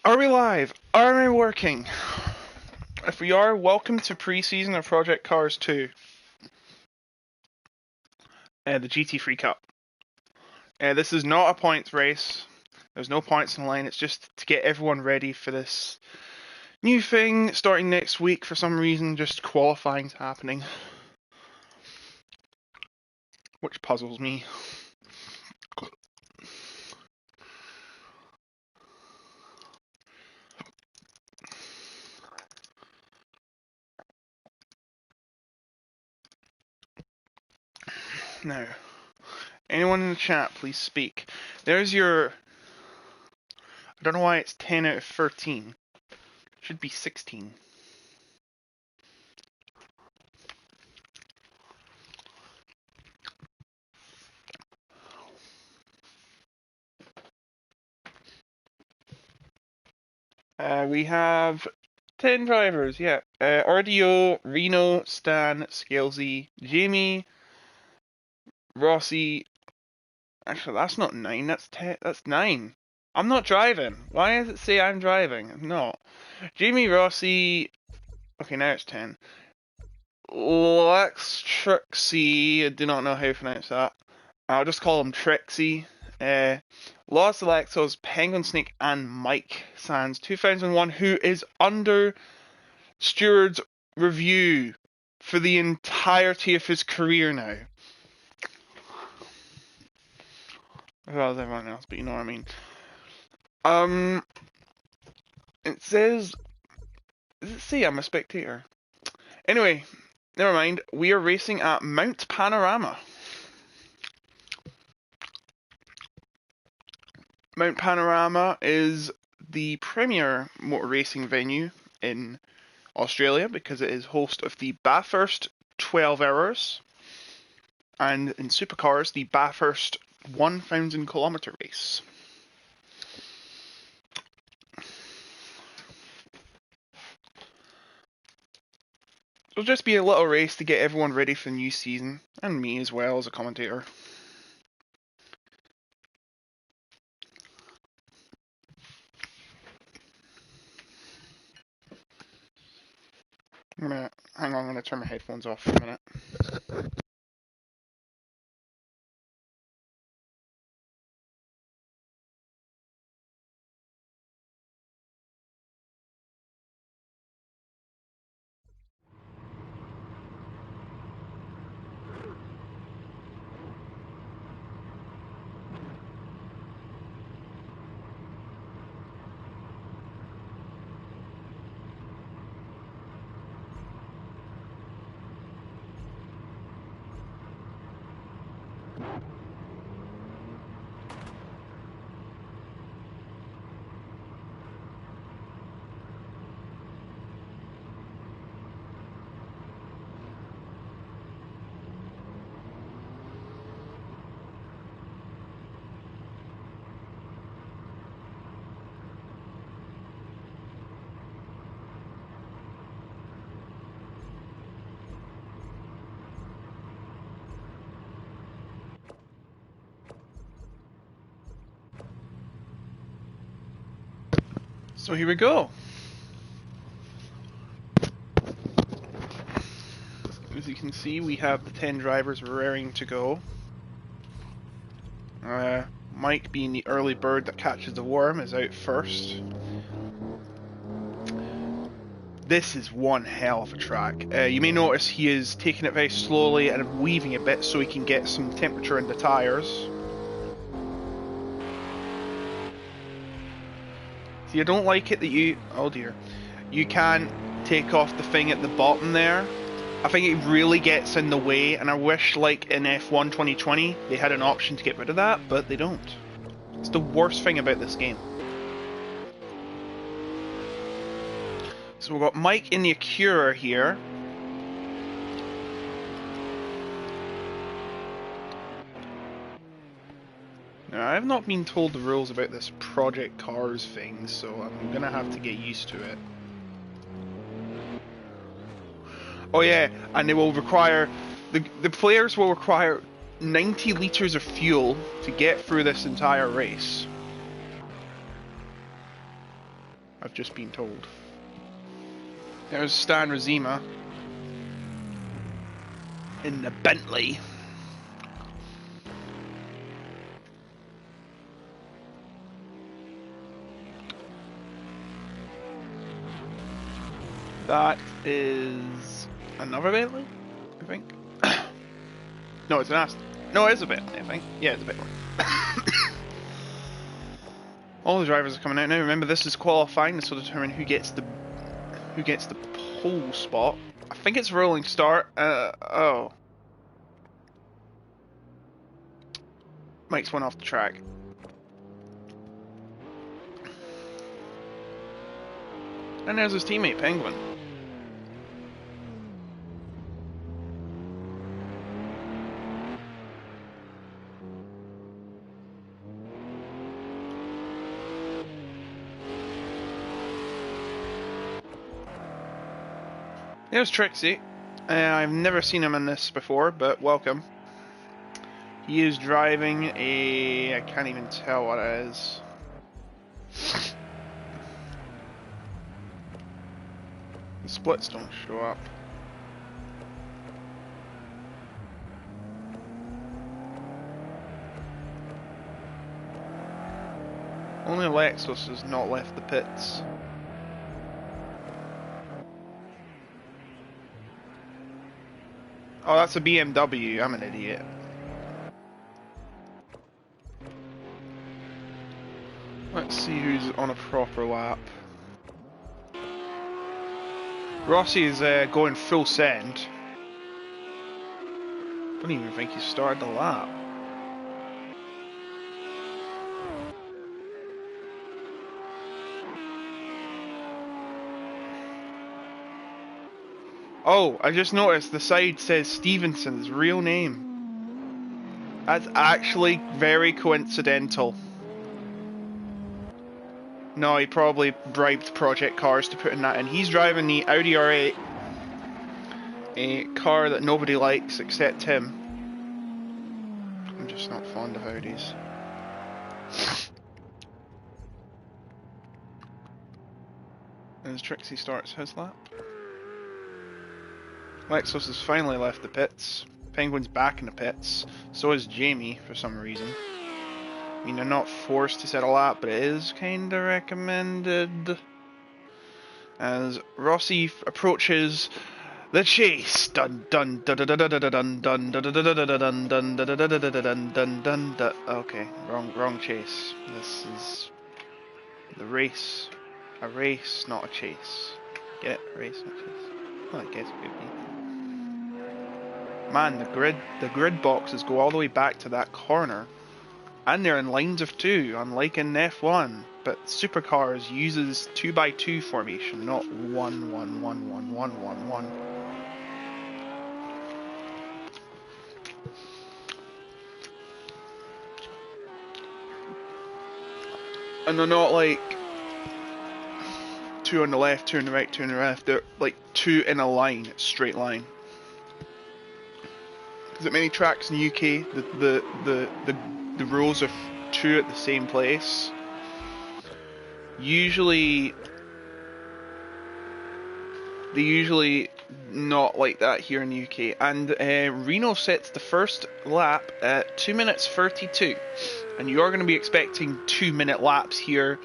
Are we live? Are we working? If we are, welcome to pre-season of Project Cars 2, the GT3 Cup. This is not a points race. There's no points in the line. It's just to get everyone ready for this new thing starting next week. For some reason, just qualifying's happening, which puzzles me. Now, anyone in the chat, please speak. There's your... I don't know why it's 10 out of 13. It should be 16. We have 10 drivers, yeah. RDO, Reno, Stan, Scalesy, Jamie, Rossi. Actually, that's not 9, that's 10, that's 9. I'm not driving. Why does it say I'm driving? I'm not. Jamie, Rossi. Okay, now it's 10. Lex Trixie. I do not know how to pronounce that. I'll just call him Trixie. Los Alexos, Penguin Snake, and Mike Sands 2001, who is under Steward's review for the entirety of his career now. As well as everyone else, but you know what I mean. It says... Does it say I'm a spectator? Anyway, never mind. We are racing at Mount Panorama. Mount Panorama is the premier motor racing venue in Australia because it is host of the Bathurst 12 Hours and in supercars the Bathurst 1000 kilometer race. It'll just be a little race to get everyone ready for the new season, and me as well as a commentator. Hang on, I'm gonna turn my headphones off for a minute. So here we go. As you can see, we have the 10 drivers raring to go. Mike, being the early bird that catches the worm, is out first. This is one hell of a track. You may notice he is taking it very slowly and weaving a bit so he can get some temperature in the tyres. See, I don't like it that you... Oh dear. You can't take off the thing at the bottom there. I think it really gets in the way, and I wish, like in F1 2020, they had an option to get rid of that, but they don't. It's the worst thing about this game. So we've got Mike in the Acura here. Now, I have not been told the rules about this Project Cars thing, so I'm gonna have to get used to it. Oh yeah, and they will require... The players will require 90 litres of fuel to get through this entire race. I've just been told. There's Stan Razima in the Bentley. That is another Bentley, I think. No, it's an Aston. No, it is a Bentley, I think. Yeah, it's a Bentley. All the drivers are coming out now. Remember, this is qualifying. This will determine who gets the pole spot. I think it's rolling start. Oh, Mike's one off the track. And there's his teammate Penguin. There's Trixie. I've never seen him in this before, but welcome. He is driving a... I can't even tell what it is. The splits don't show up. Only Lexus has not left the pits. Oh, that's a BMW. I'm an idiot. Let's see who's on a proper lap. Rossi is going full send. Don't even think he started the lap. Oh, I just noticed the side says Stevenson's real name. That's actually very coincidental. No, he probably bribed Project Cars to put in that in. He's driving the Audi R8, a car that nobody likes except him. I'm just not fond of Audis. As Trixie starts his lap. Lexus has finally left the pits. Penguin's back in the pits. So is Jamie, for some reason. I mean, they're not forced to set a lap, but it is kinda recommended. As Rossi approaches the chase. Dun dun dun dun dun dun dun dun dun dun dun dun dun dun. Okay, wrong chase. This is the race. A race, not a chase. Get it? A race, not a chase. Well, I guess it could be. Man, the grid boxes go all the way back to that corner. And they're in lines of two, unlike in F1. But Supercars uses 2x2 formation, not 1-1-1-1-1-1-1. And they're not like two on the left, two on the right, two on the left. They're like two in a line, straight line. Because at many tracks in the UK, the rows are two at the same place. They usually not like that here in the UK. And Reno sets the first lap at 2 minutes 32, and you are going to be expecting 2-minute laps here.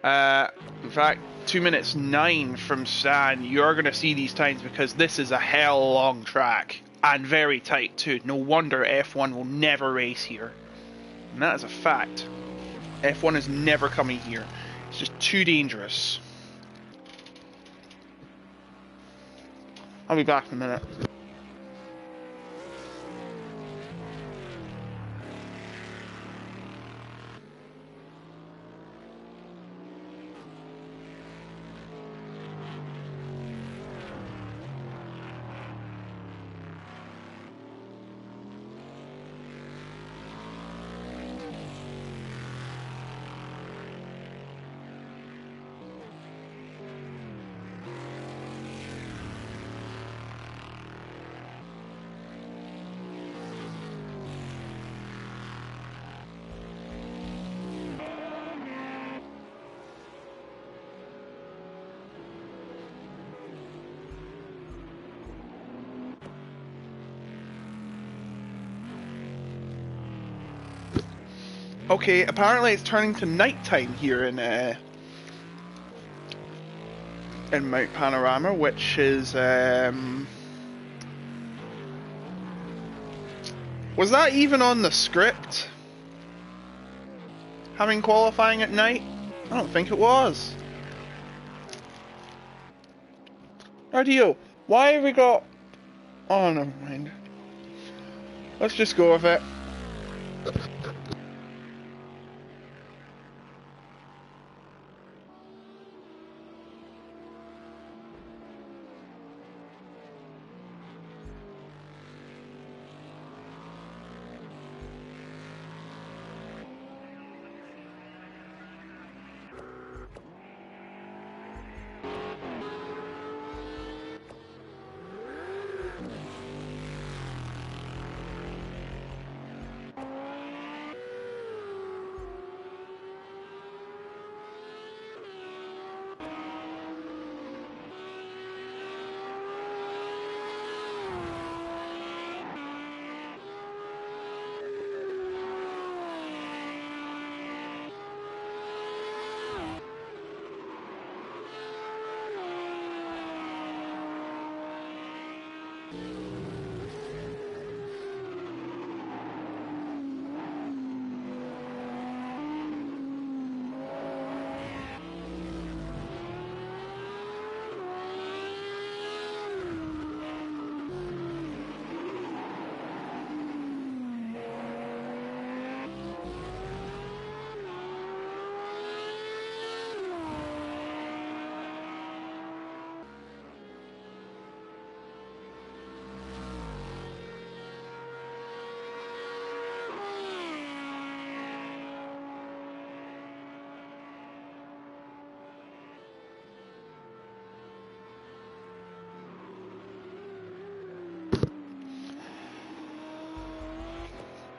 In fact, 2 minutes 9 from Stan. You are going to see these times because this is a hell long track and very tight too. No wonder F1 will never race here. And that is a fact. F1 is never coming here. It's just too dangerous. I'll be back in a minute. Okay, apparently it's turning to nighttime here in Mount Panorama, which is was that even on the script? Having qualifying at night? I don't think it was. Radio, why have we got... Oh, never mind. Let's just go with it.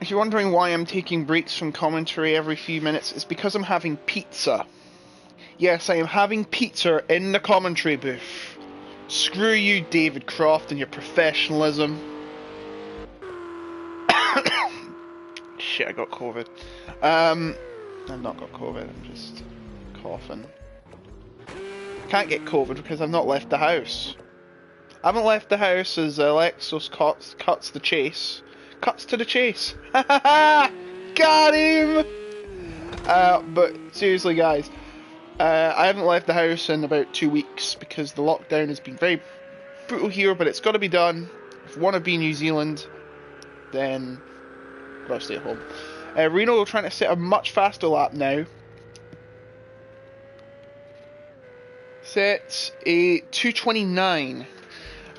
If you're wondering why I'm taking breaks from commentary every few minutes, it's because I'm having pizza. Yes, I am having pizza in the commentary booth. Screw you, David Croft, and your professionalism. Shit, I got COVID. I've not got COVID, I'm just coughing. I can't get COVID because I've not left the house. I haven't left the house as Alexos cuts the chase. Cuts to the chase. Ha ha ha! Got him! But seriously, guys, I haven't left the house in about 2 weeks because the lockdown has been very brutal here, but it's got to be done. If we want to be New Zealand, then we've got to stay at home. Reno trying to set a much faster lap now. Sets a 2:29.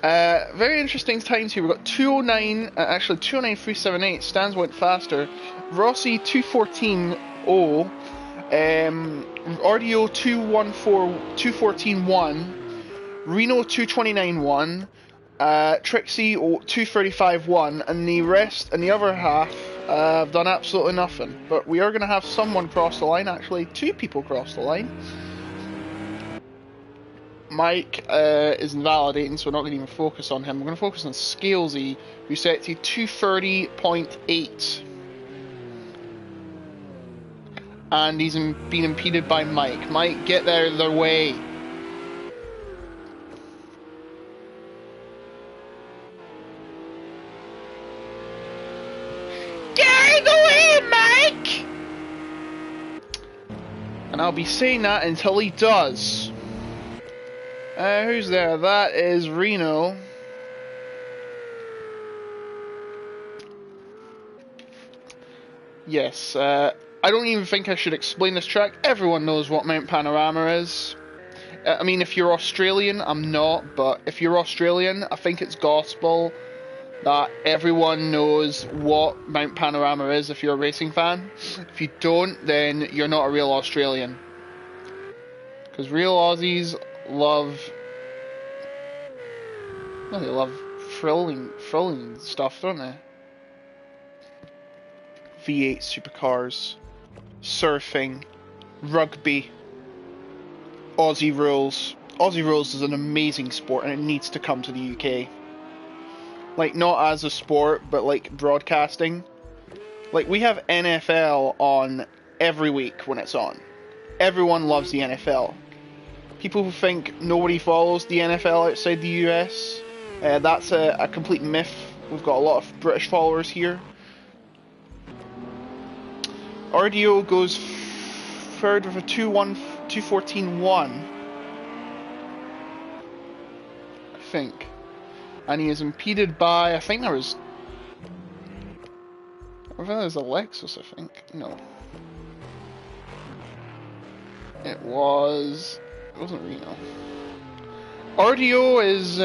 Very interesting times here. We've got 2:09, actually 2:09.378. Stans went faster. Rossi 2:14.0. RDO 2:14.1. Reno 2:29.1. Trixie 2:35.1. And the rest and the other half have done absolutely nothing. But we are going to have someone cross the line. Actually, 2 people cross the line. Mike is invalidating, so we're not going to even focus on him. We're going to focus on Scalesy, who sets a 2:30.8. And he's being impeded by Mike. Mike, get out of their way. Get out of the way, Mike! And I'll be saying that until he does. Who's there? That is Reno. Yes, I don't even think I should explain this track. Everyone knows what Mount Panorama is. I mean, if you're Australian, I'm not, but if you're Australian, I think it's gospel that everyone knows what Mount Panorama is if you're a racing fan. If you don't, then you're not a real Australian. Because real Aussies love... Well, they love thrilling stuff, don't they? V8 supercars, surfing, rugby, Aussie rules. Aussie rules is an amazing sport and it needs to come to the UK. Like, not as a sport, but like broadcasting. Like, we have NFL on every week when it's on. Everyone loves the NFL. People who think nobody follows the NFL outside the US, that's a complete myth. We've got a lot of British followers here. RDO goes third with a 2:14.1, I think. And he is impeded by, I think there was Alexis, I think. No. It wasn't Reno. RDO is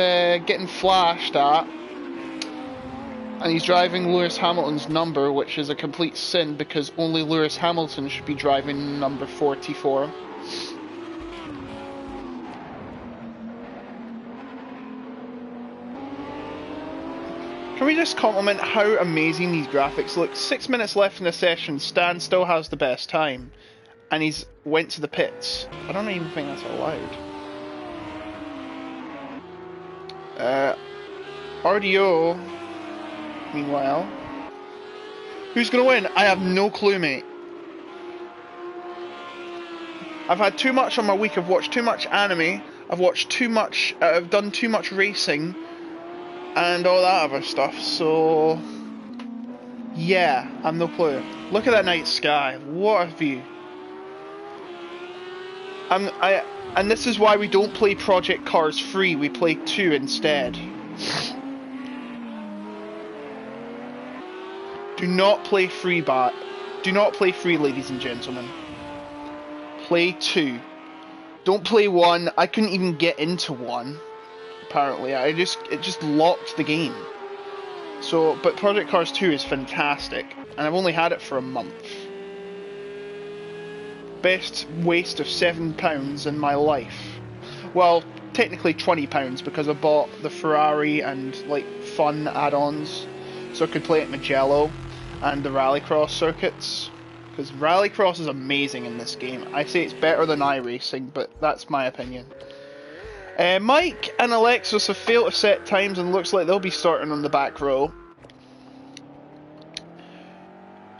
getting flashed at, and he's driving Lewis Hamilton's number, which is a complete sin because only Lewis Hamilton should be driving number 44. Can we just compliment how amazing these graphics look? 6 minutes left in the session, Stan still has the best time, and he's went to the pits. I don't even think that's allowed. RDO, meanwhile, who's gonna win? I have no clue, mate. I've had too much on my week. I've watched too much anime. I've watched too much. I've done too much racing and all that other stuff. So yeah, I've no clue. Look at that night sky. What a view. And this is why we don't play Project Cars 3. We play 2 instead. Do not play free, do not play free, ladies and gentlemen. Play 2. Don't play 1. I couldn't even get into 1. Apparently, it just locked the game. So, but Project Cars 2 is fantastic, and I've only had it for a month. Best waste of £7 in my life. Well, technically £20 because I bought the Ferrari and like fun add-ons, so I could play at Mugello and the Rallycross circuits. Because Rallycross is amazing in this game. I say it's better than iRacing, but that's my opinion. Mike and Alexis have failed to set times and looks like they'll be starting on the back row.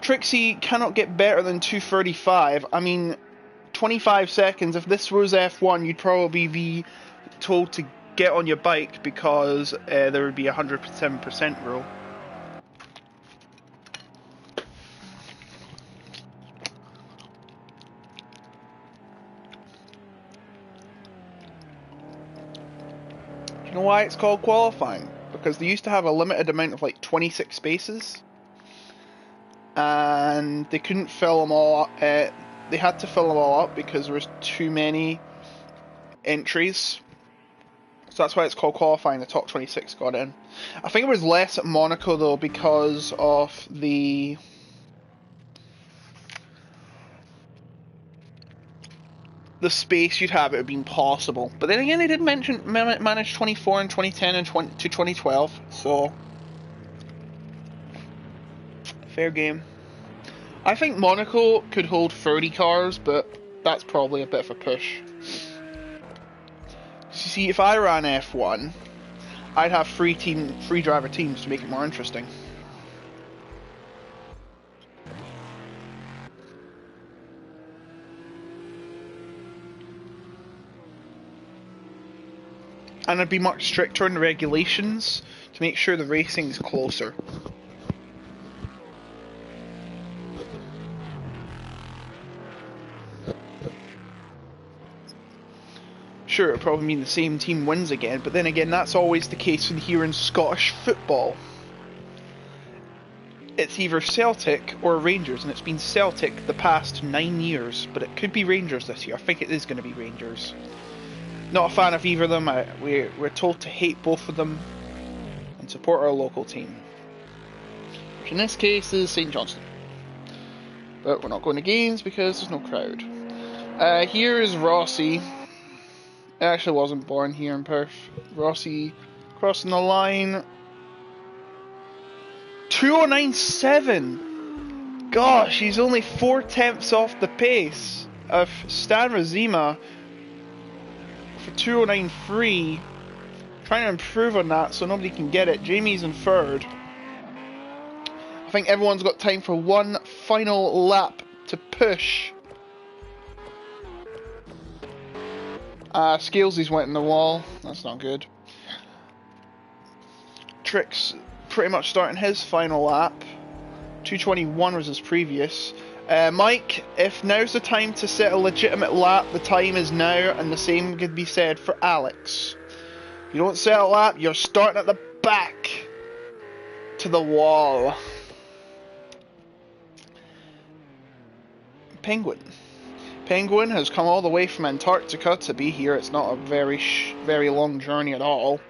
Trixie cannot get better than 2:35. I mean, 25 seconds. If this was F1, you'd probably be told to get on your bike because there would be a 107% rule. Do you know why it's called qualifying? Because they used to have a limited amount of like 26 spaces. And they couldn't fill them all up. They had to fill them all up because there was too many entries. So that's why it's called qualifying. The top 26 got in. I think it was less at Monaco though because of the space you'd have. It would be impossible. But then again, they did manage 24 in 2010 and 2012. So fair game. I think Monaco could hold 30 cars, but that's probably a bit of a push. So see, if I ran F1, I'd have free driver teams to make it more interesting. And I'd be much stricter in the regulations to make sure the racing's closer. Sure, it'll probably mean the same team wins again, but then again, that's always the case here in Scottish football. It's either Celtic or Rangers, and it's been Celtic the past 9 years, but it could be Rangers this year. I think it is going to be Rangers. Not a fan of either of them. We're told to hate both of them and support our local team, which in this case is St Johnstone. But we're not going to games because there's no crowd. Here is Rossi. I actually wasn't born here in Perth. Rossi crossing the line. 2:09.7. Gosh, he's only 4/10 off the pace of Stan Razima for 2:09.3. Trying to improve on that so nobody can get it. Jamie's in third. I think everyone's got time for one final lap to push. Scalesy's went in the wall. That's not good. Trick's pretty much starting his final lap. 2:21 was his previous. Mike, if now's the time to set a legitimate lap, the time is now, and the same could be said for Alex. If you don't set a lap, you're starting at the back to the wall. Penguin has come all the way from Antarctica to be here. It's not a very long journey at all.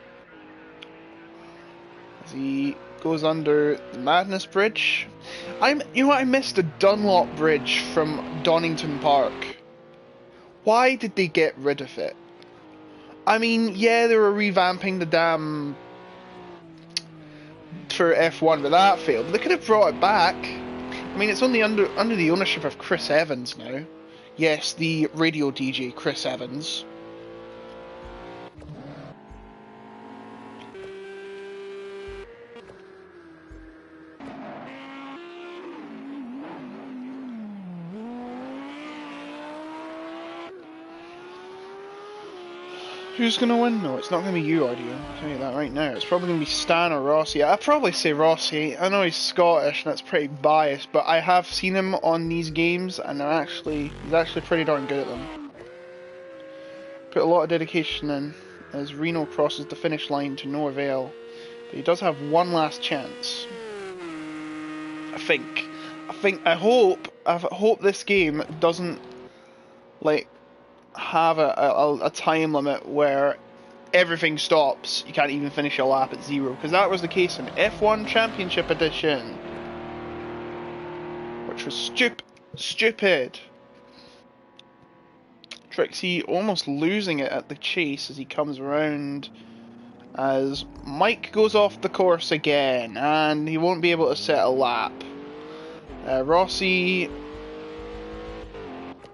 As he goes under the Madness Bridge. You know what? I missed the Dunlop Bridge from Donington Park. Why did they get rid of it? I mean, yeah, they were revamping the dam for F1, but that failed. They could have brought it back. I mean, it's only under the ownership of Chris Evans now. Yes, the radio DJ Chris Evans. Who's going to win? No, it's not going to be you, Audio. I'll tell you that right now. It's probably going to be Stan or Rossi. I'd probably say Rossi. I know he's Scottish and that's pretty biased, but I have seen him on these games and he's actually pretty darn good at them. Put a lot of dedication in as Reno crosses the finish line to no avail. But he does have one last chance. I hope this game doesn't, like, have a time limit where everything stops. You can't even finish a lap at 0, because that was the case in F1 Championship Edition, which was stupid. Trixie almost losing it at the chase as he comes around, as Mike goes off the course again and he won't be able to set a lap. Rossi,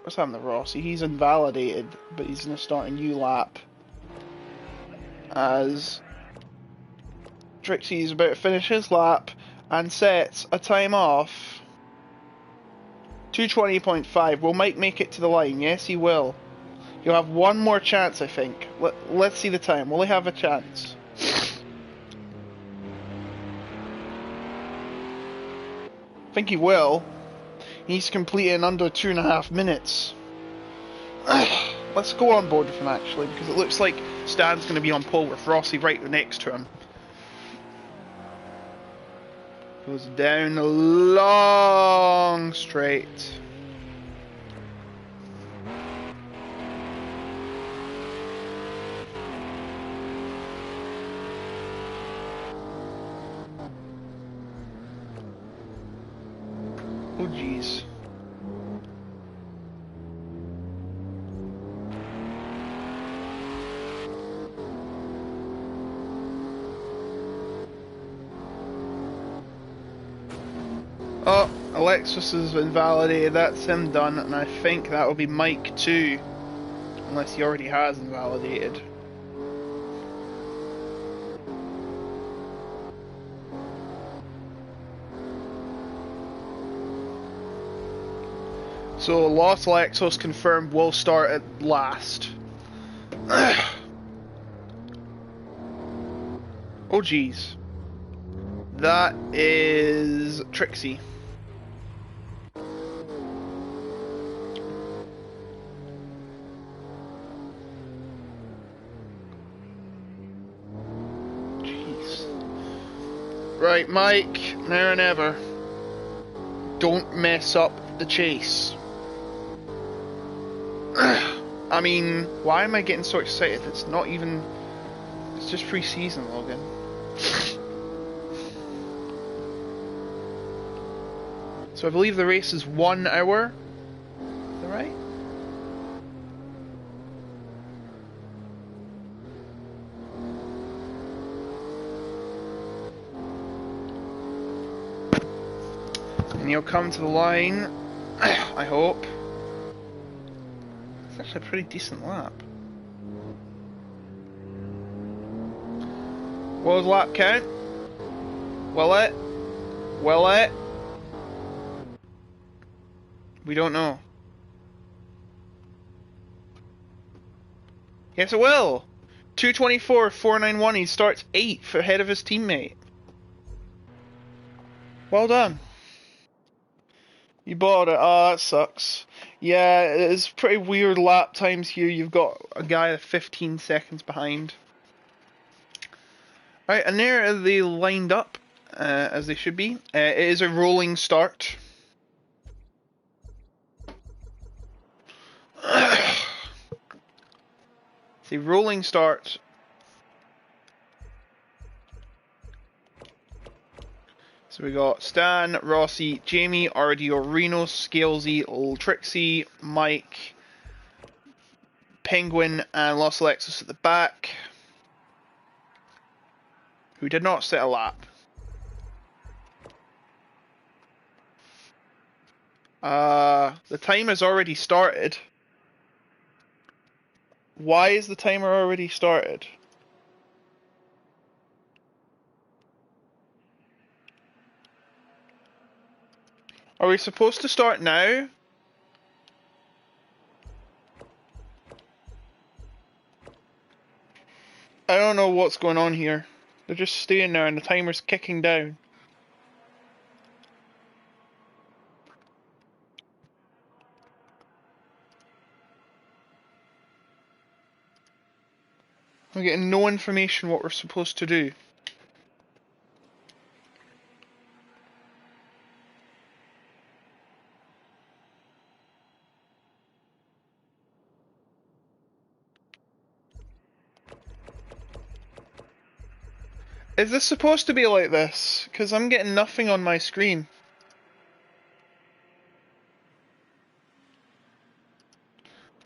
what's happened to Rossi? He's invalidated, but he's going to start a new lap as Trixie's about to finish his lap and sets a time off. 2:20.5. Will Mike make it to the line? Yes, he will. He'll have one more chance, I think. Let's see the time. Will he have a chance? I think he will. He needs to complete it in under 2.5 minutes. Let's go on board with him, actually, because it looks like Stan's going to be on pole with Rossi right next to him. Goes down a long straight. Oh jeez. Oh, Alexis is invalidated, that's him done, and I think that will be Mike too, unless he already has invalidated. So Los Alexos confirmed will start at last. Oh jeez. That is Trixie. Jeez. Right, Mike, now or never. Don't mess up the chase. I mean, why am I getting so excited? It's not even... It's just pre-season, Logan. So I believe the race is 1 hour. Is that right? And he'll come to the line, I hope. It's actually a pretty decent lap. What was lap count? Will it? Will it? We don't know. Yes, it will. 224.491. He starts 8th ahead of his teammate. Well done. You bought it. Oh, that sucks. Yeah, it's pretty weird lap times here. You've got a guy 15 seconds behind. Right, and there they lined up, as they should be. It is a rolling start. It's a rolling start. So we got Stan, Rossi, Jamie, Ardio, Reno, Scalesy, Trixie, Mike, Penguin, and Los Alexis at the back, who did not set a lap. The time has already started. Why is the timer already started? Are we supposed to start now? I don't know what's going on here. They're just staying there and the timer's kicking down. I'm getting no information what we're supposed to do. Is this supposed to be like this? Because I'm getting nothing on my screen.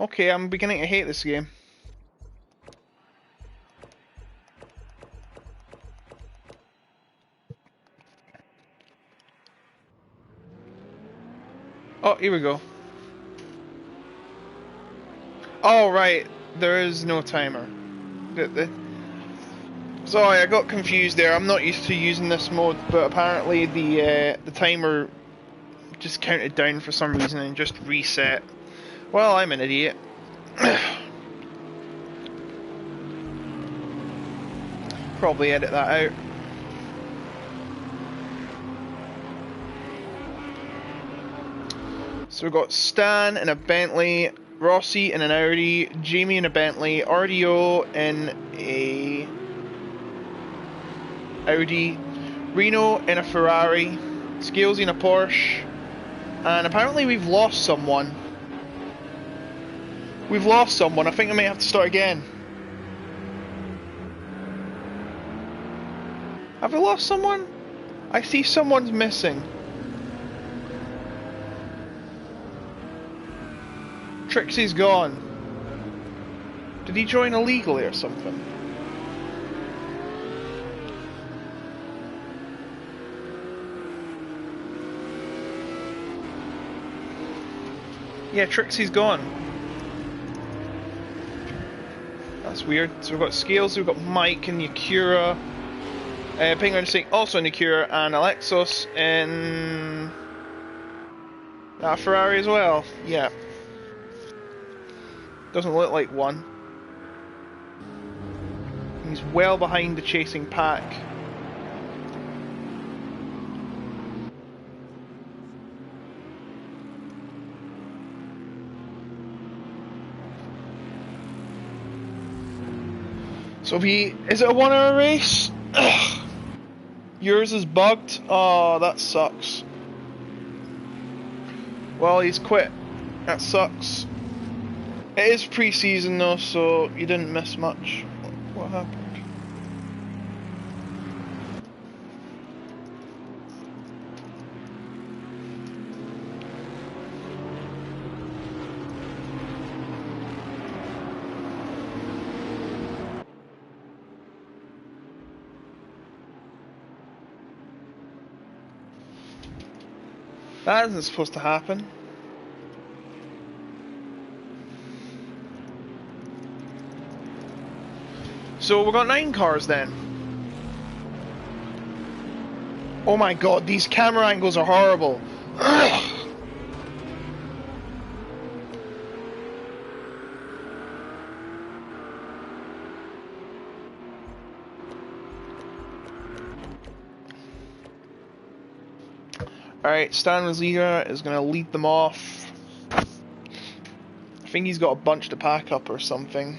Okay, I'm beginning to hate this game. Oh, here we go. Oh, right. There is no timer. Sorry, I got confused there. I'm not used to using this mode, but apparently the timer just counted down for some reason and just reset. Well, I'm an idiot. Probably edit that out. So we've got Stan in a Bentley, Rossi in an Audi, Jamie in a Bentley, RDO in a Audi, Reno in a Ferrari, Scalesy in a Porsche, and apparently we've lost someone. We've lost someone. I think I may have to start again. Have we lost someone? I see someone's missing. Trixie's gone. Did he join illegally or something? Yeah, Trixie's gone. That's weird. So we've got Scales, we've got Mike and Yakura. Penguin also in Yakura, and Alexos in that Ferrari as well. Yeah. Doesn't look like one. He's well behind the chasing pack. So is it a 1 hour race? Ugh. Yours is bugged? Oh, that sucks. Well, he's quit. That sucks. It is pre-season though, so you didn't miss much. What happened? That isn't supposed to happen. So we've got 9 cars then. Oh my god, these camera angles are horrible. Alright, Stan Rosiga is going to lead them off. I think he's got a bunch to pack up or something.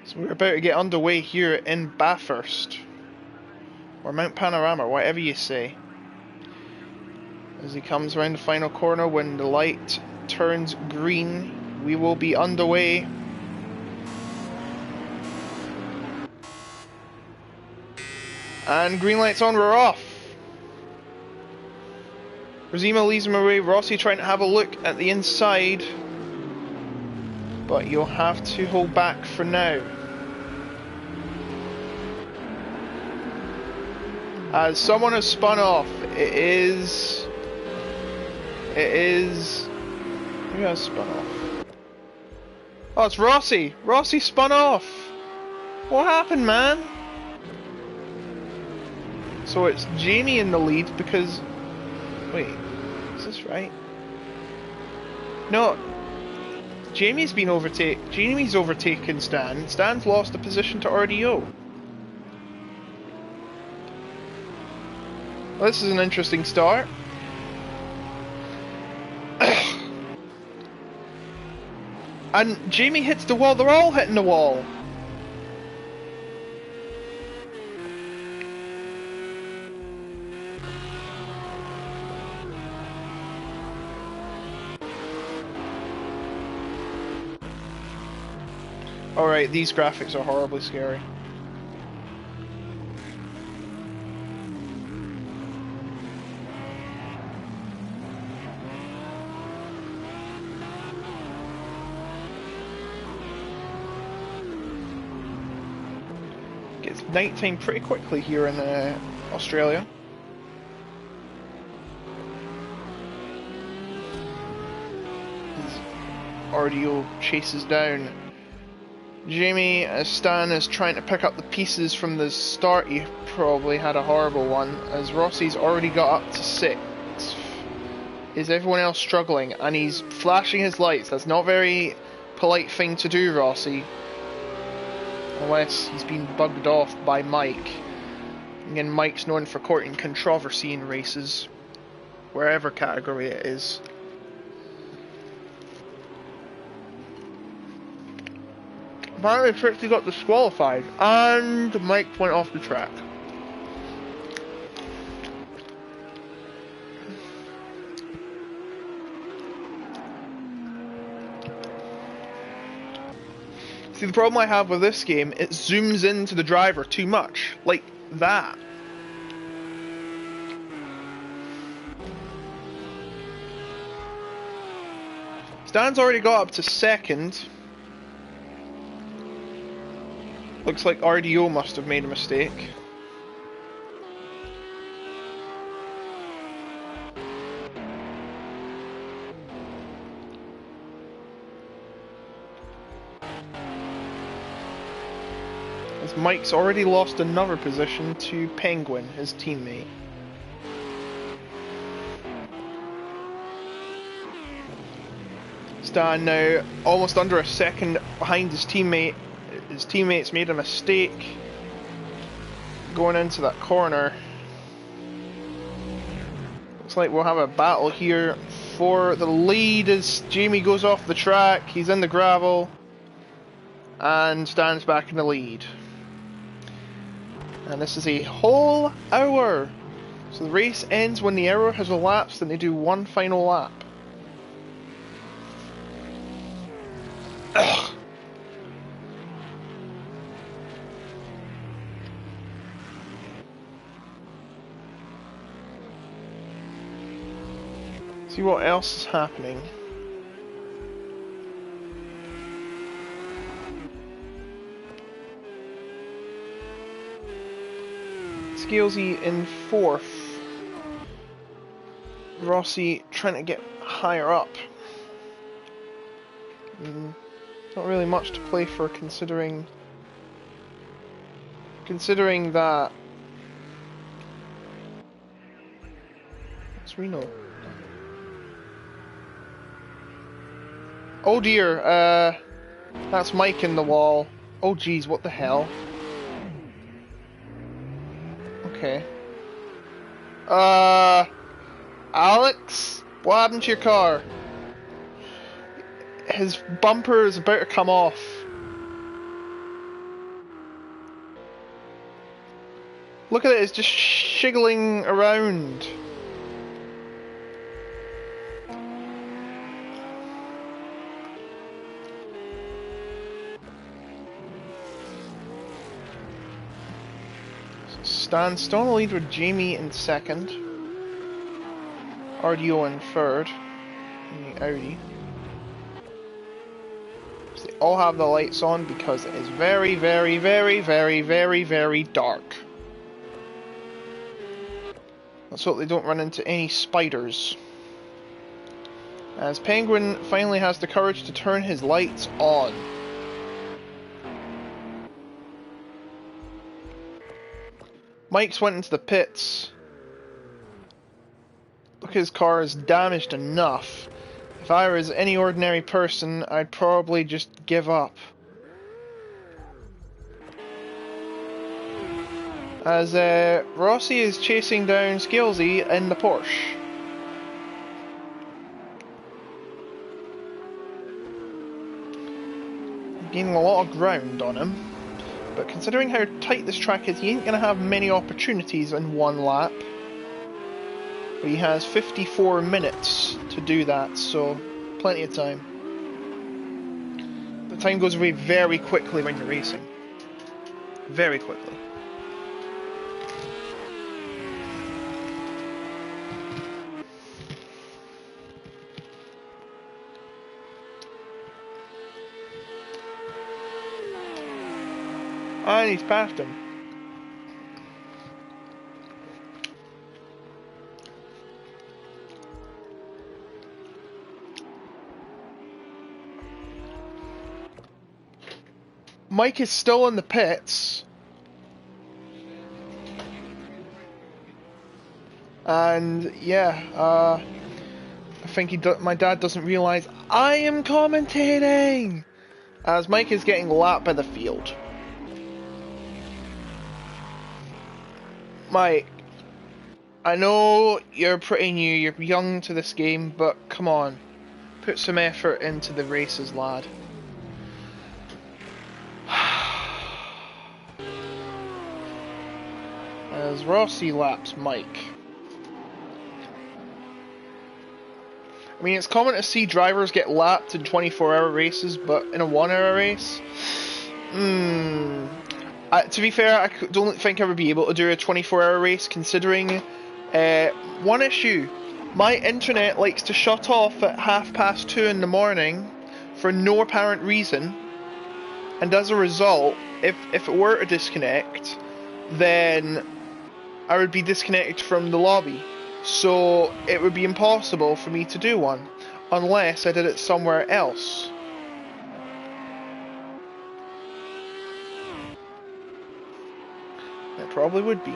So we're about to get underway here in Bathurst. Or Mount Panorama, whatever you say. As he comes around the final corner, when the light turns green, we will be underway. And green light's on, we're off. Rosima leads him away, Rossi trying to have a look at the inside. But you'll have to hold back for now. As someone has spun off, it is... Who has spun off? Oh, it's Rossi! Rossi spun off! What happened, man? So it's Jamie in the lead because... Wait, is this right? No. Jamie's overtaken Stan. Stan's lost the position to RDO. Well, this is an interesting start. And Jamie hits the wall, they're all hitting the wall. Alright, these graphics are horribly scary. It's nighttime pretty quickly here in Australia. RDO chases down Jamie as Stan is trying to pick up the pieces from the start. He probably had a horrible one as Rossi's already got up to 6. Is everyone else struggling? And he's flashing his lights. That's not a very polite thing to do, Rossi. Unless he's been bugged off by Mike. Again, Mike's known for courting controversy in races, wherever category it is. Apparently Trixie got disqualified, and Mike went off the track. See, the problem I have with this game, it zooms into the driver too much. Like that. Stan's already got up to 2nd. Looks like RDO must have made a mistake. As Mike's already lost another position to Penguin, his teammate. Stan now almost under a second behind his teammate. His teammates made a mistake going into that corner. Looks like we'll have a battle here for the lead as Jamie goes off the track. He's in the gravel and Stan's back in the lead. And this is a whole hour. So the race ends when the Aero has elapsed and they do one final lap. Ugh. See what else is happening. Scalesy in 4th. Rossi trying to get higher up. Not really much to play for, considering that. What's Reno? Oh dear, that's Mike in the wall. Oh geez, what the hell? Okay. Alex? What happened to your car? His bumper is about to come off. Look at it, it's just shiggling around. Stan still in the lead with Jamie in second. RDO in third. In the Audi. So they all have the lights on because it is very, very, very, very, very, very dark. Let's hope they don't run into any spiders. As Penguin finally has the courage to turn his lights on. Mike's went into the pits. Look, his car is damaged enough. If I was any ordinary person, I'd probably just give up. As Rossi is chasing down Scalesy in the Porsche. Gaining a lot of ground on him. But considering how tight this track is, he ain't going to have many opportunities in one lap. But he has 54 minutes to do that, so plenty of time. The time goes away very quickly when you're racing. Very quickly. And he's passed him. Mike is still in the pits. And yeah, I think my dad doesn't realise I am commentating! As Mike is getting lapped by the field. Mike, I know you're pretty new, you're young to this game, but come on. Put some effort into the races, lad. As Rossi laps Mike. I mean, it's common to see drivers get lapped in 24-hour races, but in a 1-hour race? To be fair, I don't think I would be able to do a 24-hour race, considering one issue. My internet likes to shut off at 2:30 in the morning for no apparent reason, and as a result, if it were to disconnect, then I would be disconnected from the lobby. So it would be impossible for me to do one, unless I did it somewhere else. It probably would be.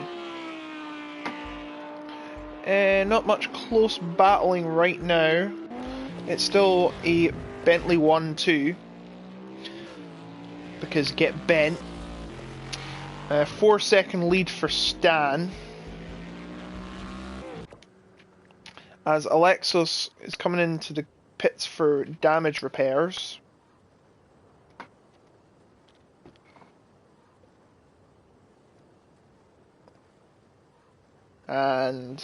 Not much close battling right now. It's still a Bentley 1-2. Because get bent. 4-second lead for Stan. As Alexis is coming into the pits for damage repairs. And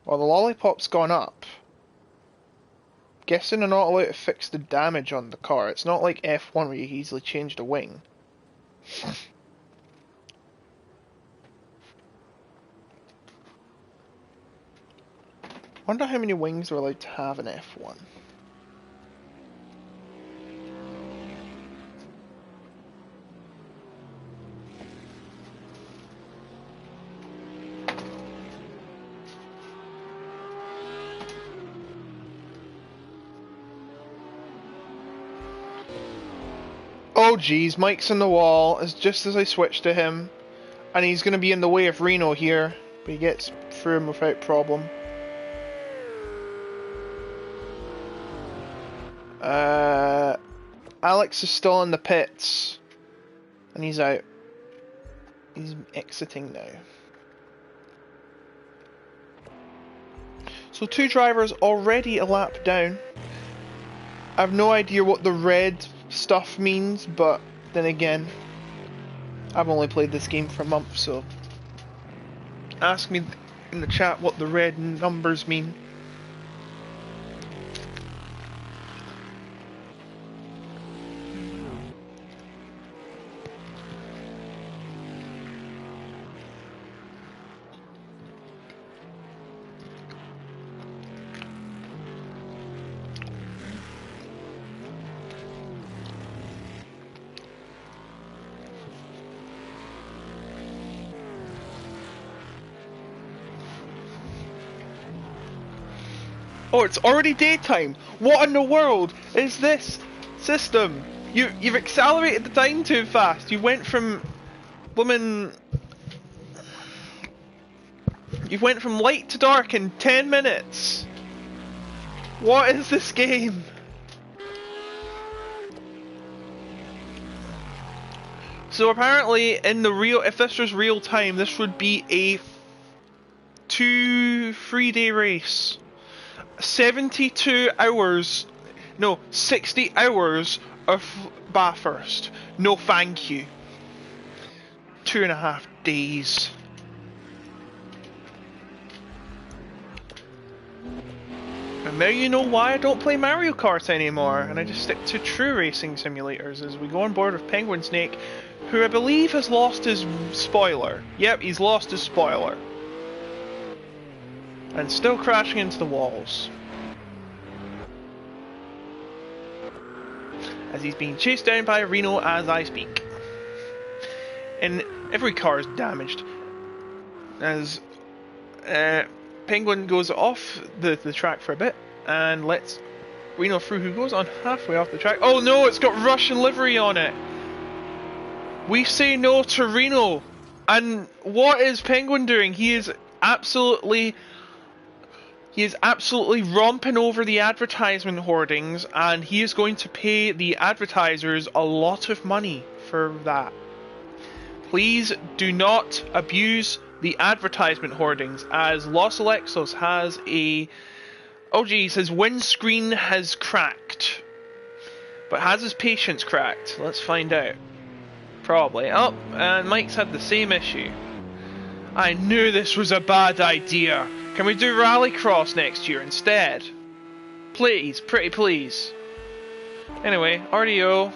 well, the lollipop's gone up. Guessing they're not allowed to fix the damage on the car. It's not like F1 where you easily change the wing. Wonder how many wings they're allowed to have in F1. Oh jeez, Mike's in the wall as just as I switch to him. And he's going to be in the way of Reno here. But he gets through him without problem. Alex is still in the pits. And he's out. He's exiting now. So 2 drivers already a lap down. I have no idea what the red stuff means, but then again, I've only played this game for a month, so ask me in the chat what the red numbers mean. Oh, it's already daytime. What in the world is this system? You've accelerated the time too fast. You went from You went from light to dark in 10 minutes. What is this game? So apparently, in the if this was real time, this would be a 3-day race. 72 hours, no, 60 hours of Bathurst. No thank you. 2.5 days. And now you know why I don't play Mario Kart anymore, and I just stick to true racing simulators as we go on board with Penguin Snake, who I believe has lost his spoiler. Yep, he's lost his spoiler. And still crashing into the walls. As he's being chased down by Reno as I speak. And every car is damaged. As Penguin goes off the track for a bit and lets Reno through, who goes on halfway off the track. Oh no, it's got Russian livery on it! We say no to Reno! And what is Penguin doing? He is absolutely romping over the advertisement hoardings, and he is going to pay the advertisers a lot of money for that. Please do not abuse the advertisement hoardings, as Los Alexos has a... Oh geez, his windscreen has cracked. But has his patience cracked? Let's find out. Probably. Oh, and Mike's had the same issue. I knew this was a bad idea. Can we do Rallycross next year instead? Please, pretty please. Anyway, RDO.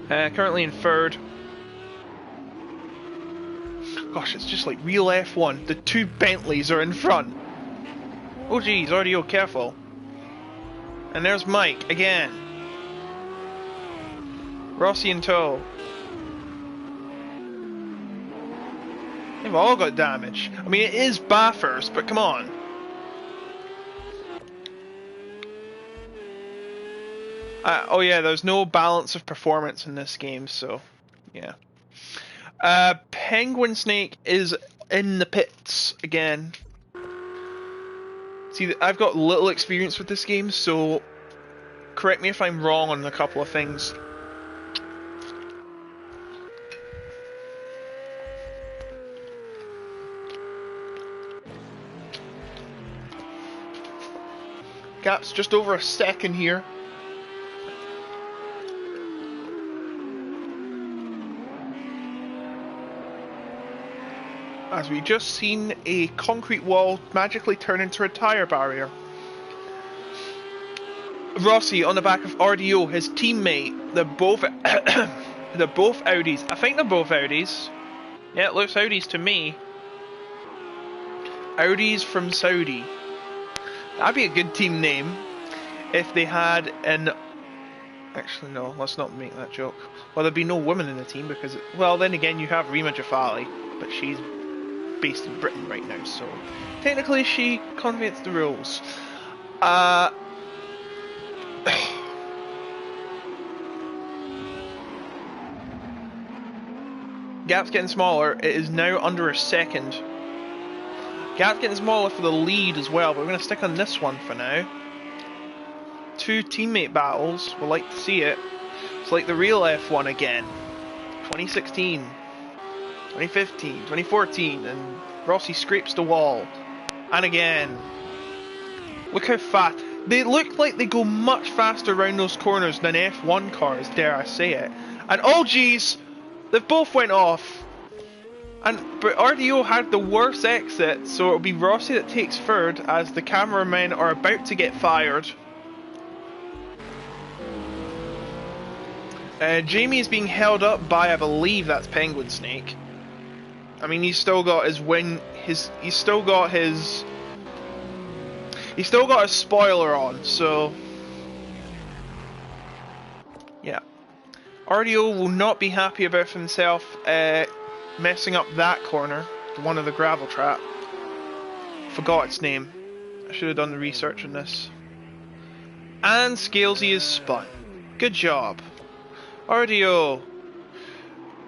Currently in 3rd. Gosh, it's just like real F1. The 2 Bentleys are in front. Oh geez, RDO, careful. And there's Mike, again. Rossi in tow. They've all got damage. I mean, it is Bathurst, but come on. Oh yeah, there's no balance of performance in this game, so yeah. Penguin Snake is in the pits again. See, I've got little experience with this game, so correct me if I'm wrong on a couple of things. Gap's just over a second here. As we just seen a concrete wall magically turn into a tyre barrier. Rossi on the back of RDO, his teammate. They're both they're both Audis. I think they're both Audis. Yeah, it looks Audis to me. Audis from Saudi. That'd be a good team name if they had an... Actually, no, let's not make that joke. Well, there'd be no women in the team because... Well, then again, you have Rima Jafali, but she's based in Britain right now, so... Technically, she conveys the rules. Gap's getting smaller. It is now under a second. Gap's getting smaller for the lead as well, but we're going to stick on this one for now. 2 teammate battles. We'll like to see it. It's like the real F1 again. 2016, 2015, 2014, and Rossi scrapes the wall. And again. Look how fast. They look like they go much faster around those corners than F1 cars, dare I say it. And oh geez, they've both went off. But RDO had the worst exit, so it'll be Rossi that takes third as the cameramen are about to get fired. Jamie is being held up by, I believe that's Penguin Snake. I mean, he's still got his he's still got his spoiler on, so yeah. RDO will not be happy about himself messing up that corner, one of the gravel trap. Forgot its name. I should have done the research on this. And Scalesy is spun. Good job. RDO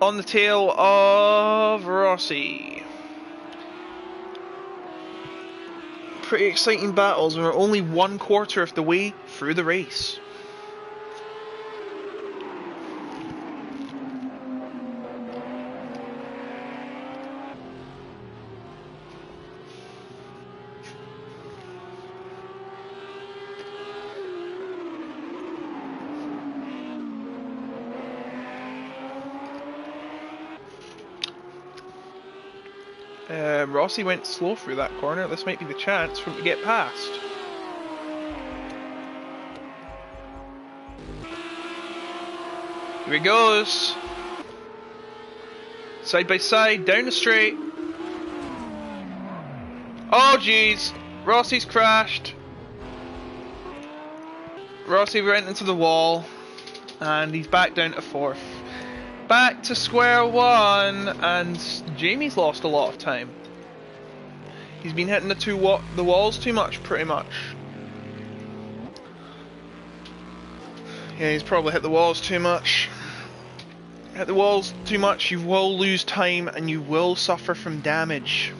on the tail of Rossi. Pretty exciting battles, and we're only 1/4 of the way through the race. Rossi went slow through that corner. This might be the chance for him to get past. Here he goes. Side by side, down the straight. Oh jeez, Rossi's crashed. Rossi went into the wall, and he's back down to 4th. Back to square one, and Jamie's lost a lot of time. He's been hitting the walls too much, pretty much. Yeah, he's probably hit the walls too much. Hit the walls too much, you will lose time and you will suffer from damage.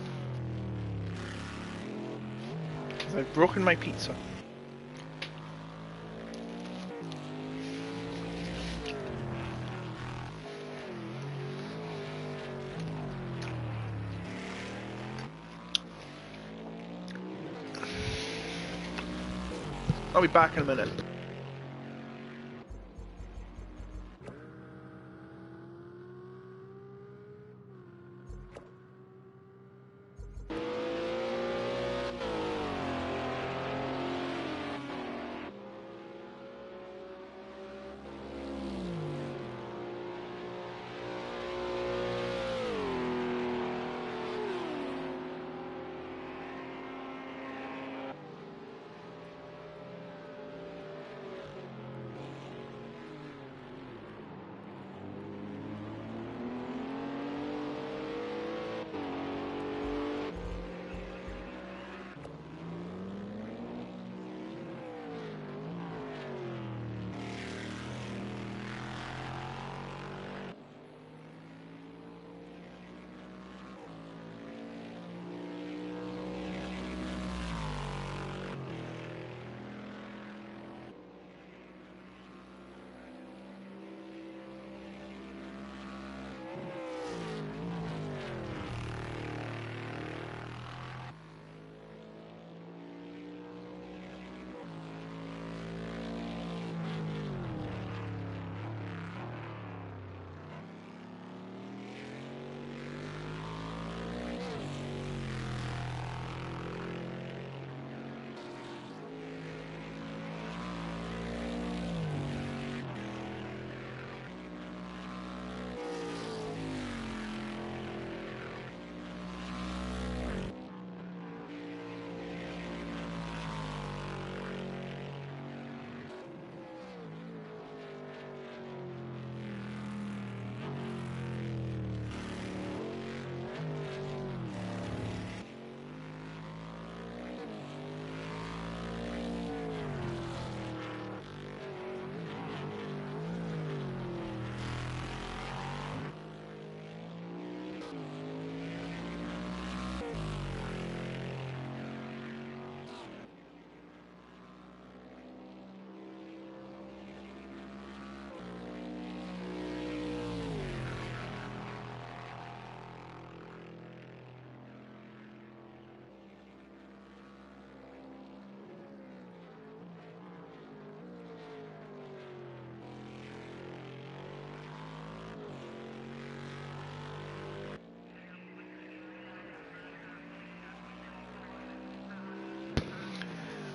Because I've broken my pizza. I'll be back in a minute.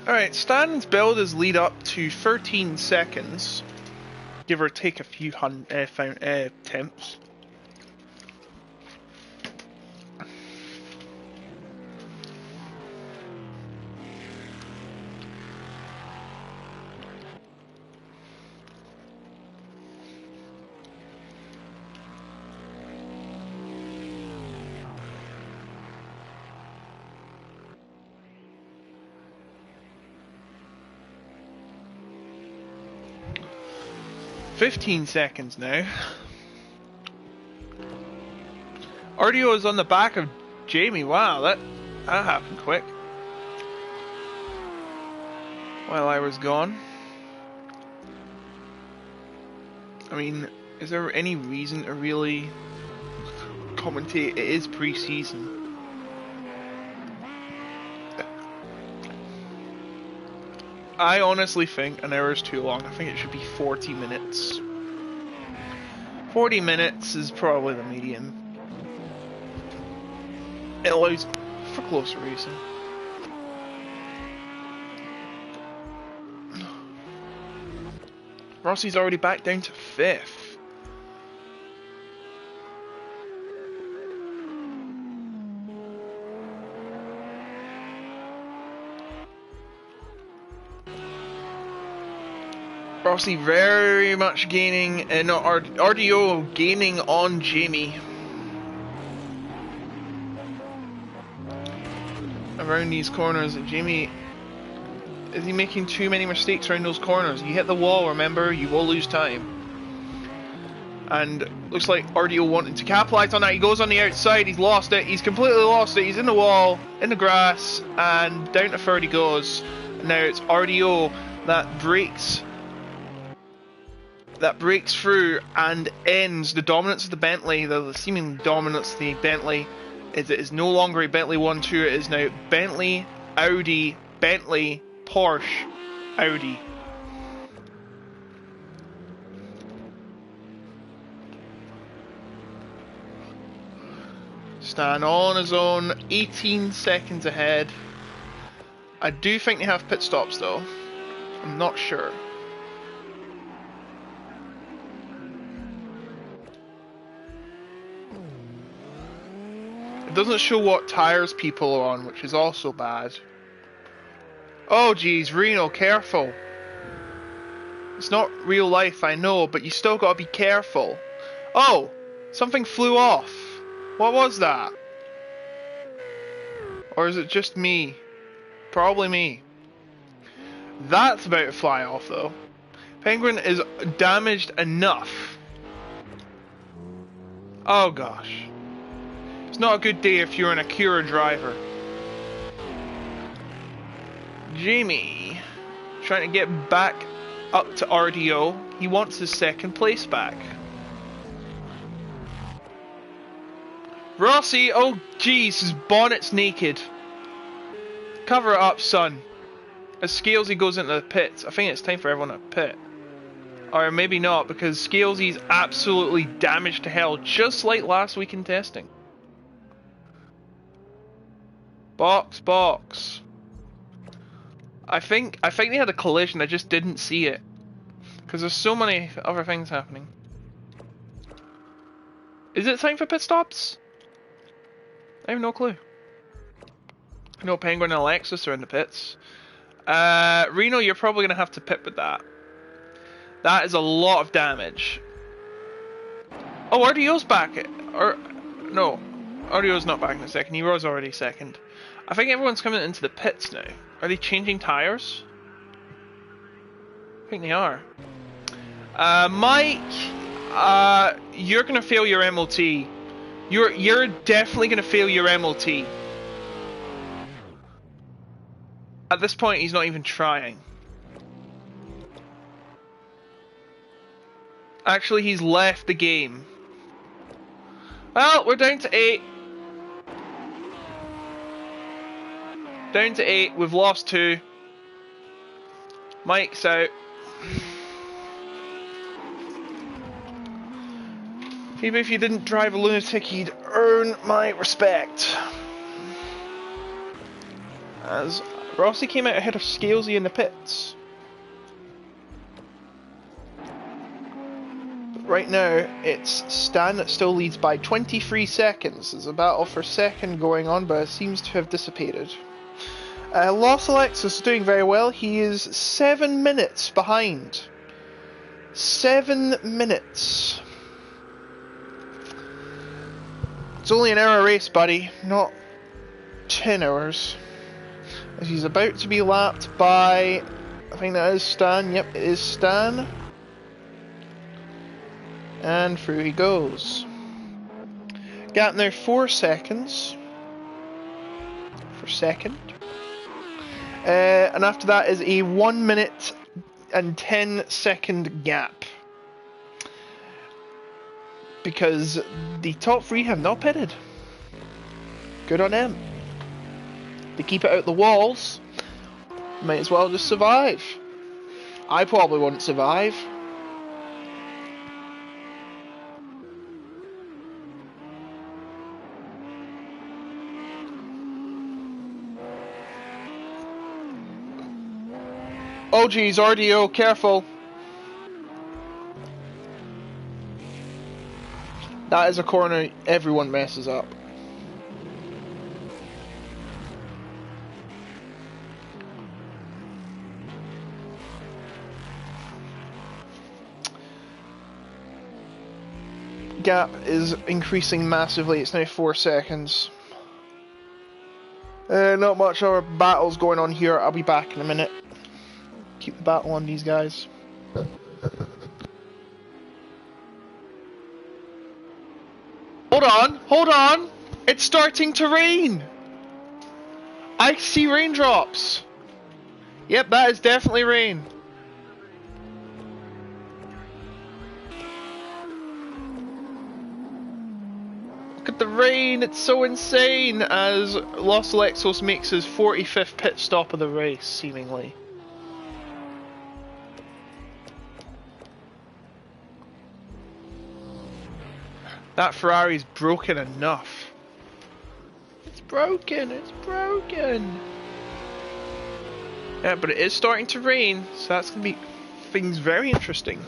Alright, Stan's build is lead up to 13 seconds. Give or take a few temps. "15 seconds now. RDO is on the back of Jamie. Wow, that happened quick. While I was gone. I mean, is there any reason to really commentate? It is pre-season. I honestly think an hour is too long. I think it should be 40 minutes. 40 minutes is probably the medium. It allows for closer racing. Rossi's already back down to 5th. Rossi very much gaining, no, RDO gaining on Jamie. Around these corners, Jamie, is he making too many mistakes around those corners? You hit the wall, remember, you will lose time. And looks like RDO wanting to capitalise on that. He goes on the outside, he's lost it, he's completely lost it, he's in the wall, in the grass, and down to 30 he goes. Now it's RDO that breaks through and ends the dominance of the Bentley, the seeming dominance of the Bentley. It is no longer a Bentley 1-2, it is now Bentley, Audi, Bentley, Porsche, Audi. Stan on his own, 18 seconds ahead. I do think they have pit stops though. I'm not sure. It doesn't show what tyres people are on, which is also bad. Oh geez, Reno, careful. It's not real life, I know, but you still gotta be careful. Oh! Something flew off. What was that? Or is it just me? Probably me. That's about to fly off though. Penguin is damaged enough. Oh gosh. It's not a good day if you're an Acura driver. Jamie, trying to get back up to RDO. He wants his second place back. Rossi, oh jeez, his bonnet's naked. Cover it up, son. As Scalesy goes into the pits, I think it's time for everyone to pit. Or maybe not, because Scalesy's absolutely damaged to hell, just like last week in testing. Box, box. I think they had a collision, I just didn't see it. Because there's so many other things happening. Is it time for pit stops? I have no clue. I know Penguin and Alexis are in the pits. Reno, you're probably going to have to pit with that. That is a lot of damage. Oh, RDO's back. Or no, RDO's not back in a second. He was already second. I think everyone's coming into the pits now. Are they changing tyres? I think they are. Mike, you're going to fail your MOT. You're definitely going to fail your MOT. At this point, he's not even trying. Actually, he's left the game. Well, we're down to 8. Down to 8. We've lost 2. Mike's out. Maybe if you didn't drive a lunatic, you'd earn my respect. As Rossi came out ahead of Scalesy in the pits. But right now, it's Stan that still leads by 23 seconds. There's a battle for second going on, but it seems to have dissipated. Los Alexis is doing very well. He is 7 minutes behind. 7 minutes. It's only an hour race, buddy, not 10 hours. As he's about to be lapped by, I think that is Stan. Yep, it is Stan. And through he goes. Gap now 4 seconds for second. And after that is a 1 minute and 10 second gap. Because the top 3 have not pitted. Good on them. They keep it out the walls. Might as well just survive. I probably wouldn't survive. Oh geez, RDO, careful. That is a corner everyone messes up. Gap is increasing massively, it's now 4 seconds. Not much other battles going on here, I'll be back in a minute. Keep the battle on these guys. Hold on! It's starting to rain! I see raindrops! Yep, that is definitely rain. Look at the rain, it's so insane as Los Alexos makes his 45th pit stop of the race, seemingly. That Ferrari's broken enough. It's broken, it's broken. Yeah, but it is starting to rain, so that's going to be things very interesting.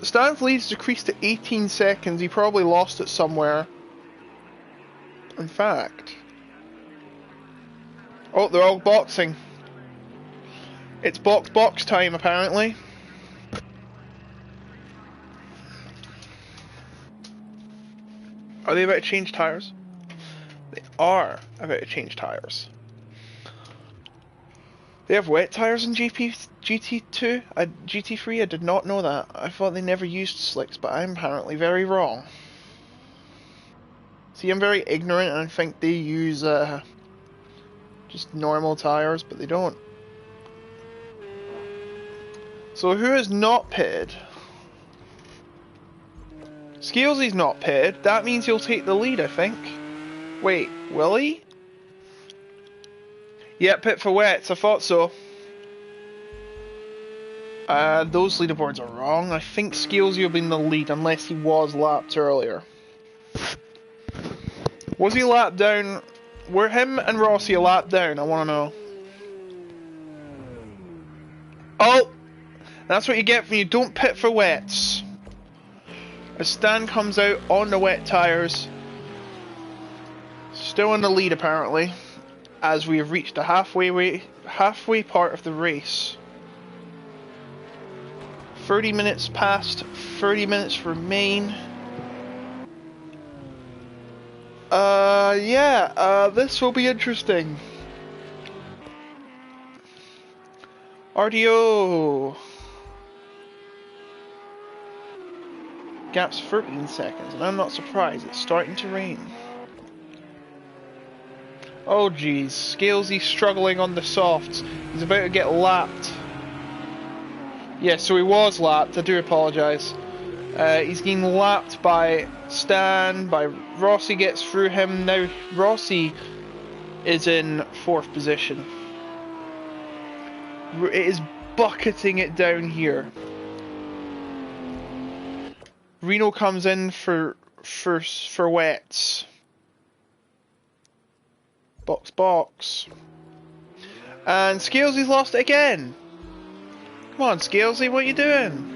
Stan's lead's decreased to 18 seconds. He probably lost it somewhere. In fact. Oh, they're all boxing. It's box time, apparently. Are they about to change tyres? They are about to change tyres. They have wet tyres in GT2? GT3? I did not know that. I thought they never used slicks, but I'm apparently very wrong. See, I'm very ignorant and I think they use just normal tyres, but they don't. So who is not pitted? Scalesy's not pitted. That means he'll take the lead, I think. Wait, will he? Yeah, pit for wets, I thought so. Those leaderboards are wrong. I think Scalesy will be in the lead unless he was lapped earlier. Was he lapped down Were him and Rossi a lap down? I want to know. Oh! That's what you get when you don't pit for wets. As Stan comes out on the wet tyres. Still in the lead apparently. As we have reached the halfway part of the race. 30 minutes past, 30 minutes remain. This will be interesting. RDO. Gap's 13 seconds, and I'm not surprised, it's starting to rain. Oh geez, Scalesy struggling on the softs. He's about to get lapped. Yeah, so he was lapped, I do apologise. He's getting lapped by Stan, by Rossi gets through him. Now Rossi is in 4th position. It is bucketing it down here. Reno comes in for wets. Box. And Scalesy's lost it again. Come on, Scalesy, what are you doing?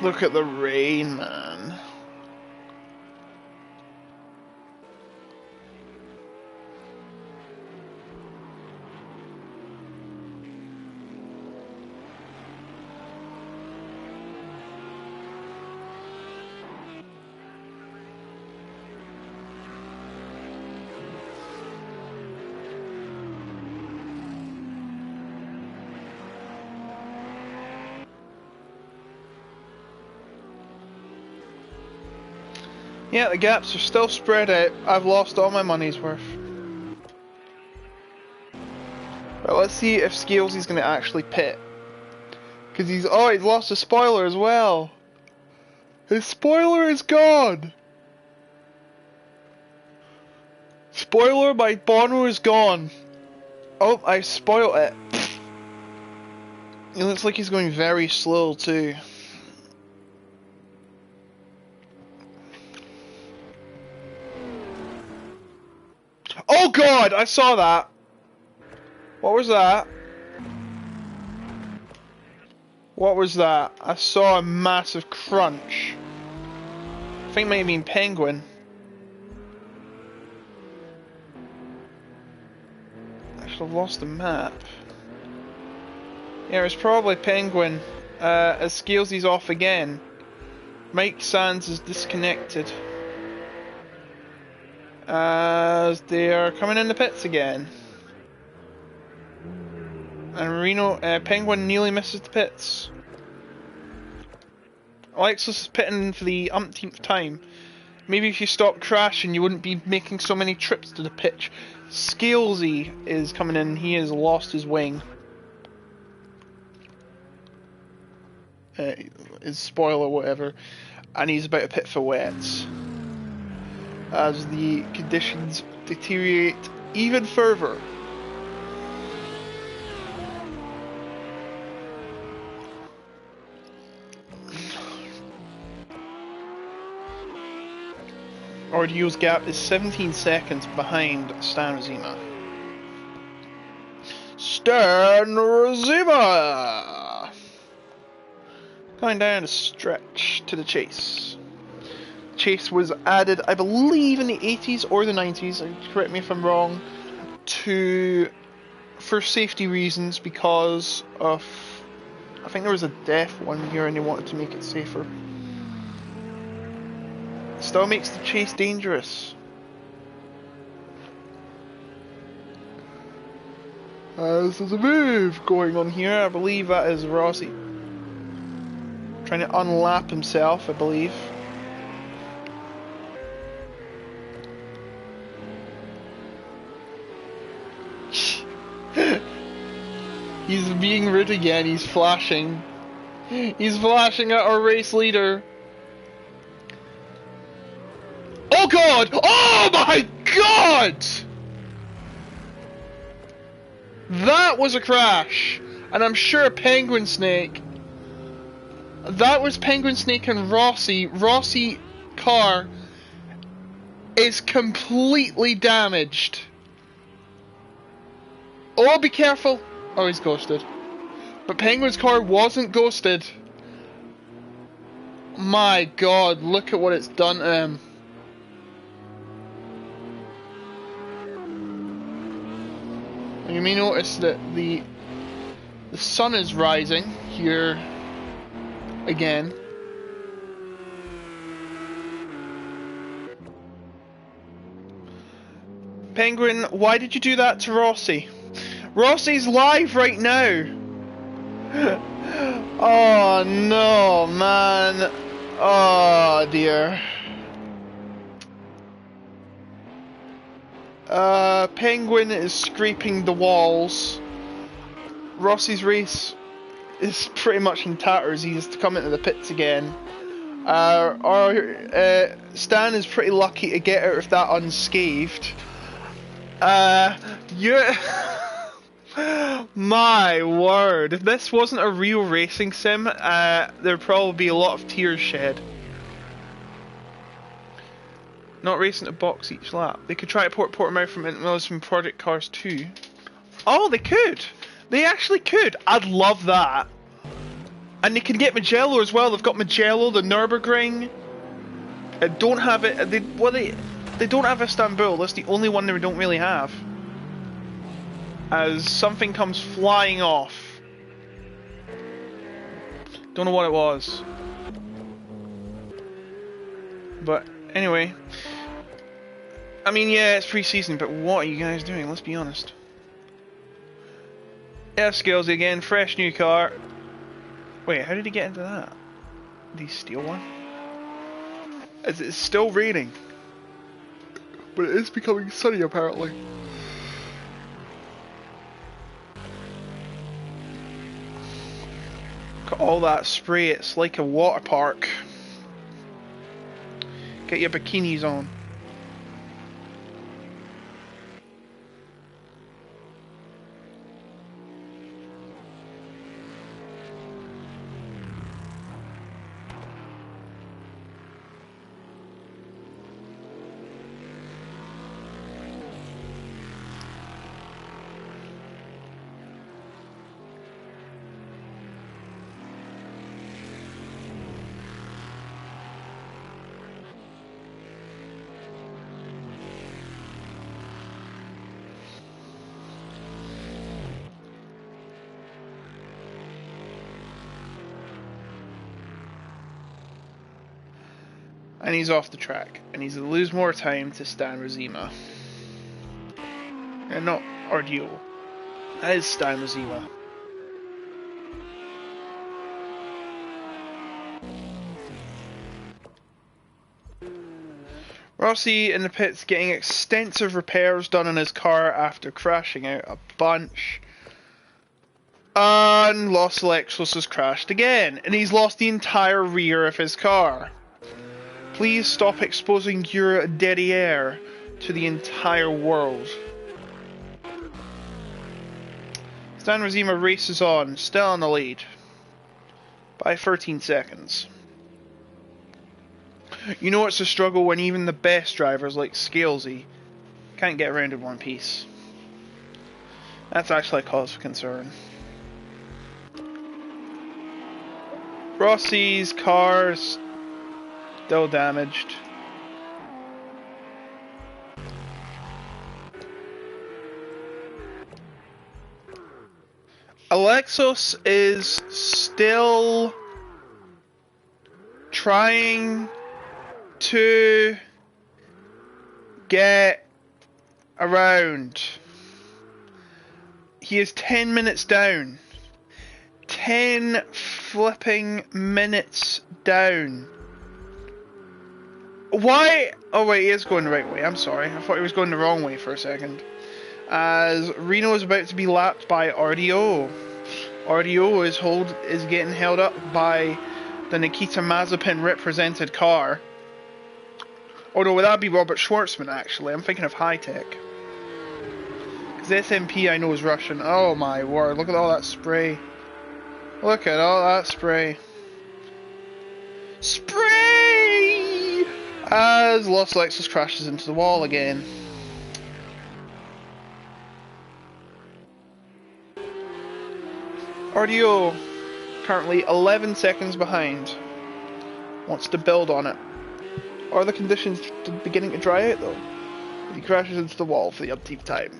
Look at the rain, man. Yeah, the gaps are still spread out. I've lost all my money's worth. But let's see if Scalesy's going to actually pit. Because he's lost his spoiler as well. His spoiler is gone. Spoiler by Bono is gone. Oh, I spoiled it. It looks like he's going very slow too. Oh god, I saw that. What was that? What was that? I saw a massive crunch. I think it might have been Penguin. I should have lost the map. Yeah, it's probably Penguin. As Scalesy's off again. Mike Sands is disconnected. As they are coming in the pits again. And Penguin nearly misses the pits. Alexis is pitting for the umpteenth time. Maybe if you stopped crashing you wouldn't be making so many trips to the pitch. Scalesy is coming in, he has lost his wing. His spoiler, whatever. And he's about to pit for wets. As the conditions deteriorate even further. RDO's gap is 17 seconds behind Stan Razima. Stan Razima! Going down the stretch to the chase. Chase was added, I believe, in the 80s or the 90s, correct me if I'm wrong, for safety reasons because of, I think there was a death one year and they wanted to make it safer. Still makes the chase dangerous. This is a move going on here, I believe that is Rossi. Trying to unlap himself, I believe. He's being rude again, he's flashing. He's flashing at our race leader. god! Oh my god! That was a crash. And I'm sure Penguin Snake... That was Penguin Snake and Rossi. Rossi car is completely damaged. Oh, be careful. Oh, he's ghosted. But Penguin's car wasn't ghosted. My god, look at what it's done to him. And you may notice that the sun is rising here again. Penguin, why did you do that to Rossi? Rossi's live right now. Oh no, man. Oh dear. Penguin is scraping the walls. Rossi's race is pretty much in tatters. He has to come into the pits again. Stan is pretty lucky to get out of that unscathed. My word, if this wasn't a real racing sim, there'd probably be a lot of tears shed. Not racing to box each lap. They could try to port Portimao from Intermills from Project Cars 2. Oh, they could! They actually could! I'd love that. And they can get Mugello as well. They've got Mugello, the Nürburgring. Don't have it. They don't have Istanbul. That's the only one they don't really have. As something comes flying off. Don't know what it was. But anyway. I mean, yeah, it's pre-season, but what are you guys doing? Let's be honest. Yeah, Skillsy again. Fresh new car. Wait, how did he get into that? Did he steal one? It's still raining. But it is becoming sunny apparently. Look at all that spray, it's like a water park. Get your bikinis on. And he's off the track, and he's to lose more time to Stan Razima. And not RDO. That is Stan Razima. Rossi in the pits getting extensive repairs done on his car after crashing out a bunch. And Los Lexus has crashed again, and he's lost the entire rear of his car. Please stop exposing your derriere to the entire world. Stan Razima races on, still on the lead. By 13 seconds. You know it's a struggle when even the best drivers like Scalesy can't get around in one piece. That's actually a cause for concern. Rossi's car's still damaged. Alexos is still trying to get around. He is 10 minutes down. 10 flipping minutes down. Why? Oh wait, he is going the right way. I'm sorry. I thought he was going the wrong way for a second. As Reno is about to be lapped by RDO. RDO is getting held up by the Nikita Mazepin represented car. Oh no, would that be Robert Schwartzman actually? I'm thinking of High Tech. Because SMP I know is Russian. Oh my word, look at all that spray. Look at all that spray. Spray! As Lost Lexus crashes into the wall again. RDO, currently 11 seconds behind. Wants to build on it. Are the conditions beginning to dry out though? He crashes into the wall for the umpteenth time.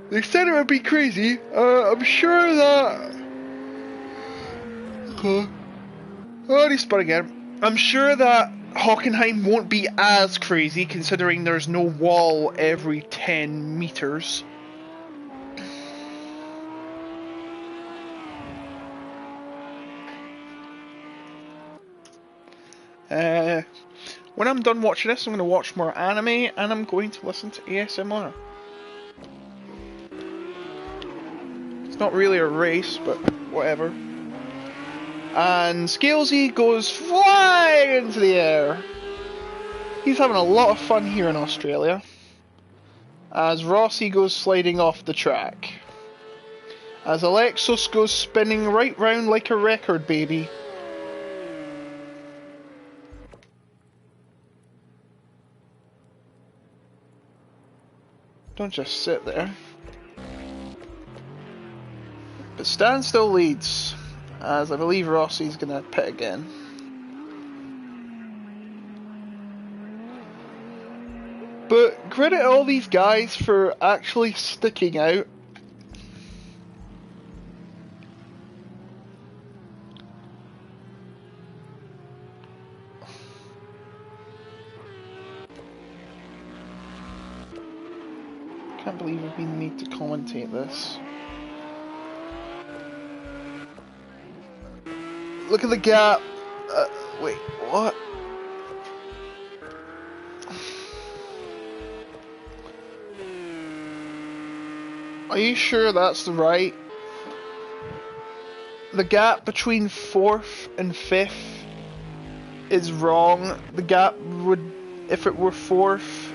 They said it would be crazy. I'm sure that... Oh, he spun again. I'm sure that Hockenheim won't be as crazy considering there's no wall every 10 meters. When I'm done watching this, I'm going to watch more anime and I'm going to listen to ASMR. It's not really a race, but whatever. And Scalesy goes flying into the air. He's having a lot of fun here in Australia. As Rossi goes sliding off the track. As Alexos goes spinning right round like a record baby. Don't just sit there. But Stan still leads, as I believe Rossi's gonna pit again. But credit all these guys for actually sticking out. Can't believe I've been made to commentate this. Look at the gap. Wait, what? Are you sure that's the right? The gap between 4th and 5th is wrong. The gap would, if it were 4th,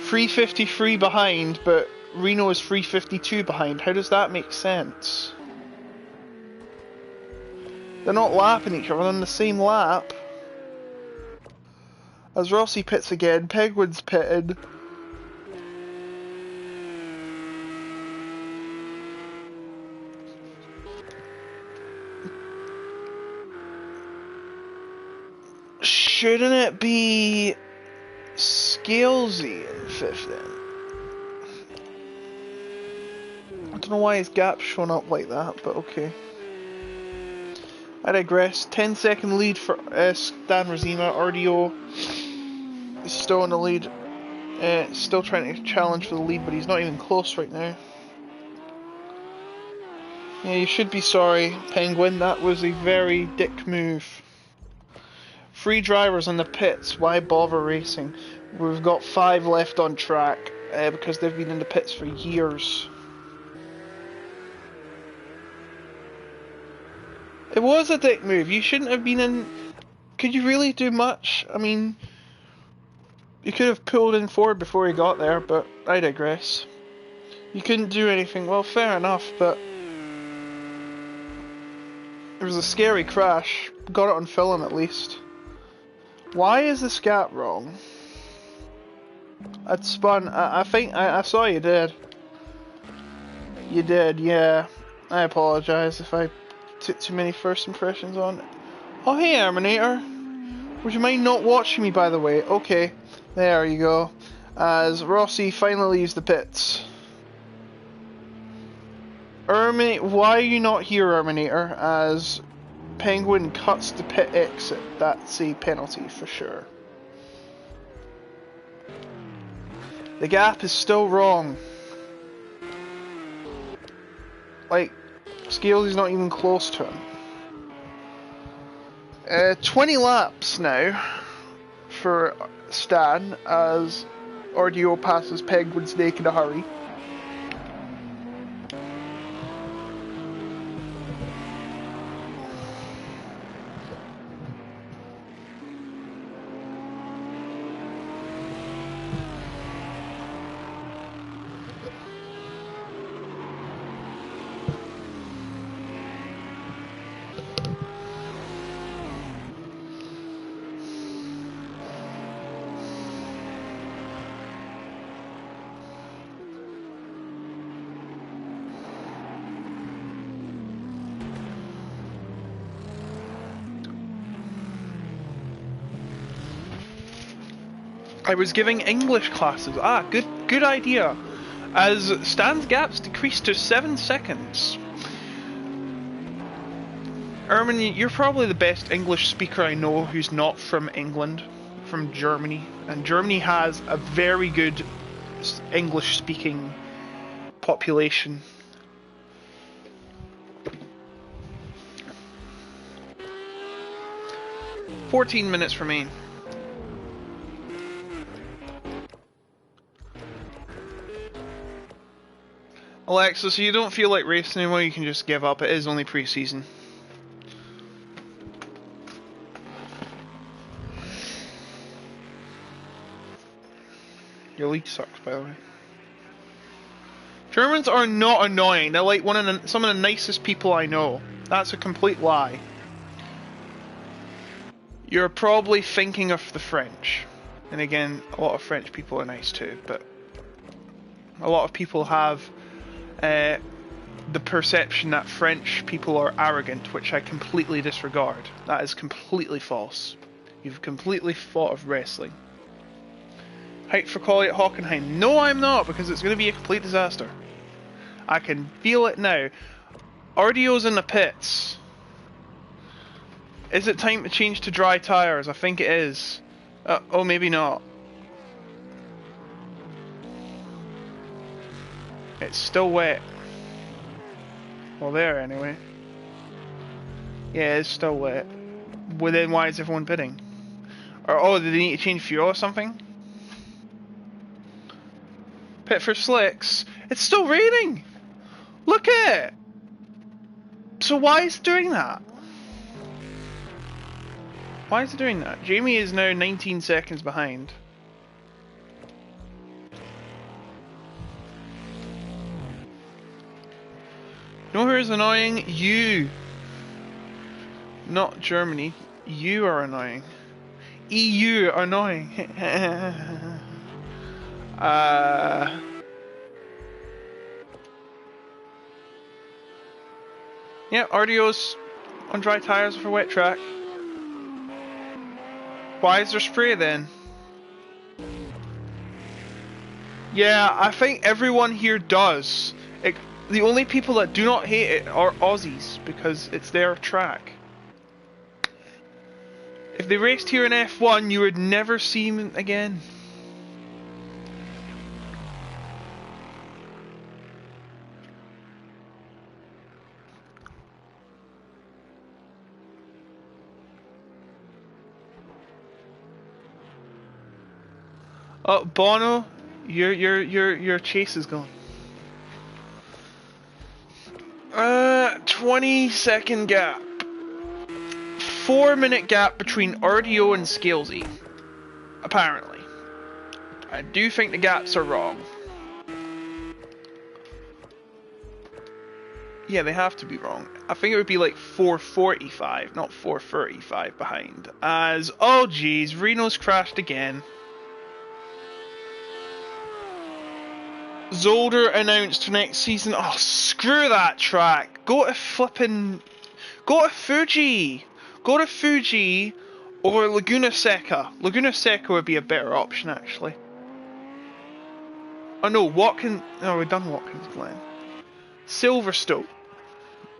353 behind, but Reno is 352 behind. How does that make sense? They're not lapping each other on the same lap. As Rossi pits again, Penguin's pitted. Shouldn't it be Scalesy in 5th then? I don't know why his gap's shown up like that, but okay. I digress. 10-second lead for Stan Razima. RDO is still in the lead. Still trying to challenge for the lead, but he's not even close right now. Yeah, you should be sorry, Penguin. That was a very dick move. 3 drivers on the pits. Why bother racing? We've got 5 left on track because they've been in the pits for years. It was a dick move. You shouldn't have been in... Could you really do much? I mean... You could have pulled in forward before he got there, but I digress. You couldn't do anything. Well, fair enough, but... It was a scary crash. Got it on film at least. Why is this gap wrong? I'd spun. I think I saw you did. You did, yeah. I apologise if I took too many first impressions on it. Oh, hey, Terminator. Would you mind not watching me, by the way? Okay, there you go. As Rossi finally leaves the pits. Why are you not here, Terminator? As Penguin cuts the pit exit. That's a penalty for sure. The gap is still wrong. Like, Scalesy's not even close to him. 20 laps now for Stan as RDO passes Penguin's Snake in a hurry. I was giving English classes. Good idea. As Stan's gaps decreased to 7 seconds. Ermin, you're probably the best English speaker I know who's not from England, from Germany. And Germany has a very good English speaking population. "14 minutes remain." Alexa, so you don't feel like racing anymore, you can just give up. It is only pre-season. Your league sucks, by the way. Germans are not annoying. They're like some of the nicest people I know. That's a complete lie. You're probably thinking of the French. And again, a lot of French people are nice too, but a lot of people have the perception that French people are arrogant, which I completely disregard. That is completely false. You've completely thought of wrestling. Hyped for quality at Hockenheim. No, I'm not, because it's going to be a complete disaster. I can feel it now. Ardio's in the pits. Is it time to change to dry tyres? I think it is. Oh, maybe not. It's still wet. Well, there anyway. Yeah, it's still wet. Well, then why is everyone pitting? Or, oh, did they need to change fuel or something? Pit for slicks. It's still raining! Look at it! So why is it doing that? Why is it doing that? Jamie is now 19 seconds behind. You know who is annoying? You. Not Germany. You are annoying. EU are annoying. Yeah, Ardio's on dry tyres for wet track. Why is there spray then? Yeah, I think everyone here does. The only people that do not hate it are Aussies, because it's their track. If they raced here in F1, you would never see them again. Oh, Bono, your chase is gone. 20-second gap. 4-minute gap between RDO and Scalesy. Apparently. I do think the gaps are wrong. Yeah, they have to be wrong. I think it would be like 4:45, not 4:35 behind. As, oh geez, Reno's crashed again. Zolder announced for next season. Oh, screw that track. Go to Fuji. Go to Fuji or Laguna Seca. Laguna Seca would be a better option, actually. Oh no, Watkins. No, we've done Watkins Glen. Silverstone.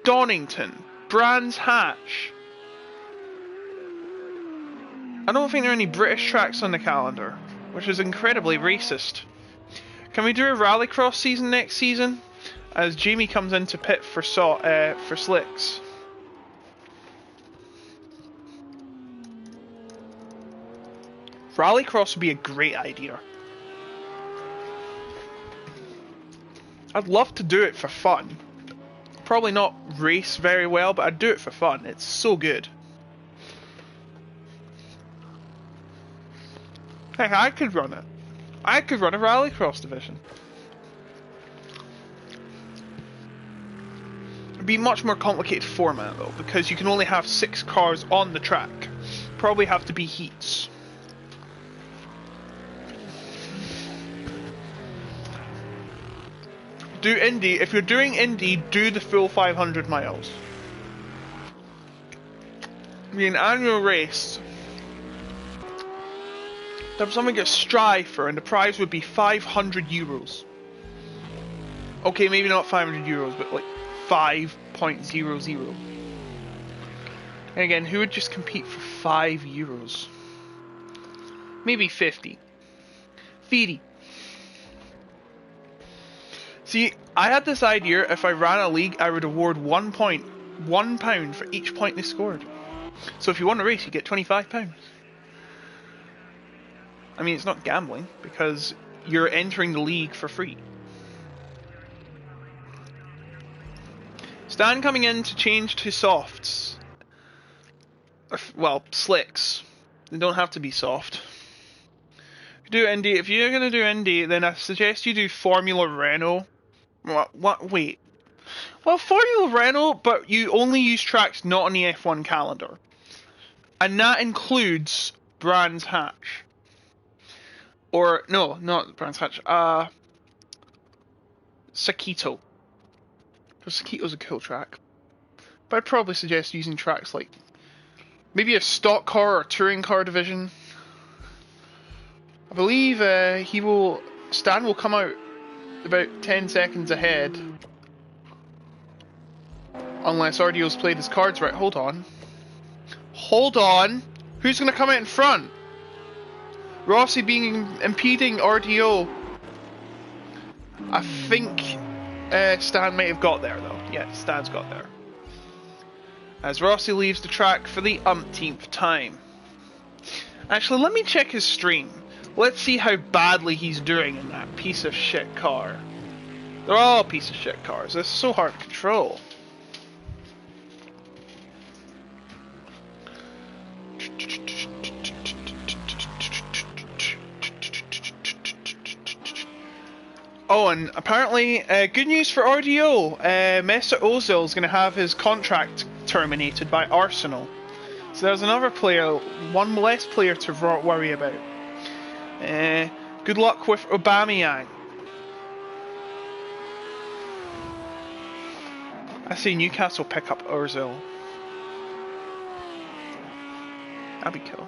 Donington. Brands Hatch. I don't think there are any British tracks on the calendar, which is incredibly racist. Can we do a rallycross season next season? As Jamie comes into pit for slicks. Rallycross would be a great idea. I'd love to do it for fun. Probably not race very well, but I'd do it for fun. It's so good. Heck, I could run it. I could run a rallycross division. It'd be a much more complicated format though, because you can only have 6 cars on the track. Probably have to be heats. Do Indy. If you're doing Indy, do the full 500 miles. Be an annual race. to have something to strive for, and the prize would be €500. Okay, maybe not €500, but like 5.00. And again, who would just compete for €5? Maybe 50. 50. See, I had this idea, if I ran a league, I would award £1 for each point they scored. So if you won a race, you get £25. I mean, it's not gambling, because you're entering the league for free. Stan coming in to change to softs. Well, slicks. They don't have to be soft. If you're going to do Indy, then I suggest you do Formula Renault. What? Wait. Well, Formula Renault, but you only use tracks not on the F1 calendar. And that includes Brands Hatch. Or, no, not Brands Hatch. Sakito. Because Sakito's a cool track. But I'd probably suggest using tracks like maybe a stock car or touring car division. I believe Stan will come out about 10 seconds ahead. Unless RDO's played his cards right. Hold on. Hold on! Who's going to come out in front? Rossi impeding RDO. I think Stan may have got there though. Yeah, Stan's got there. As Rossi leaves the track for the umpteenth time. Actually, let me check his stream. Let's see how badly he's doing in that piece of shit car. They're all piece of shit cars. It's so hard to control. Oh, and apparently, good news for RDO. Mesut Ozil is going to have his contract terminated by Arsenal. So there's another player, one less player to worry about. Good luck with Aubameyang. I see Newcastle pick up Ozil. That'd be cool.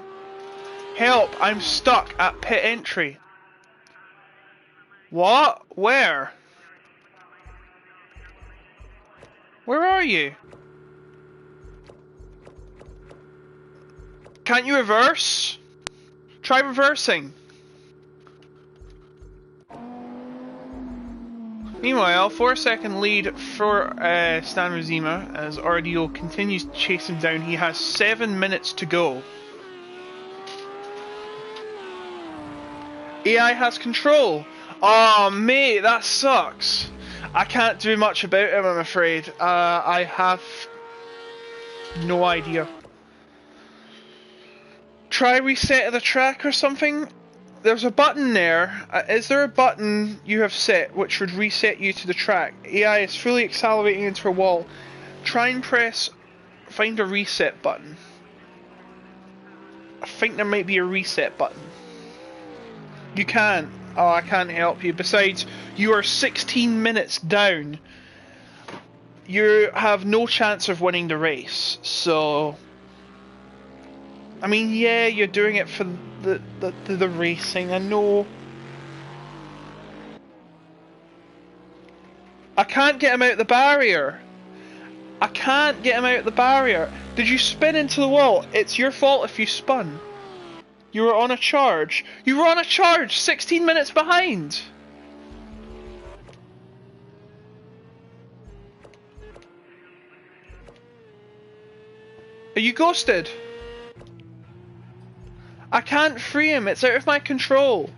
Help! I'm stuck at pit entry. What? Where? Where are you? Can't you reverse? Try reversing. Meanwhile, 4-second lead for Stan Razima as RDO continues to chase him down. He has 7 minutes to go. AI has control. Oh, mate, that sucks. I can't do much about him, I'm afraid. I have no idea. Try reset the track or something? There's a button there. Is there a button you have set which would reset you to the track? AI is fully accelerating into a wall. Try and find a reset button. I think there might be a reset button. You can't. Oh, I can't help you. Besides, you are 16 minutes down. You have no chance of winning the race. So, I mean, yeah, you're doing it for the racing. I know. I can't get him out the barrier. I can't get him out the barrier. Did you spin into the wall? It's your fault if you spun. You were on a charge. You were on a charge! 16 minutes behind! Are you ghosted? I can't free him. It's out of my control.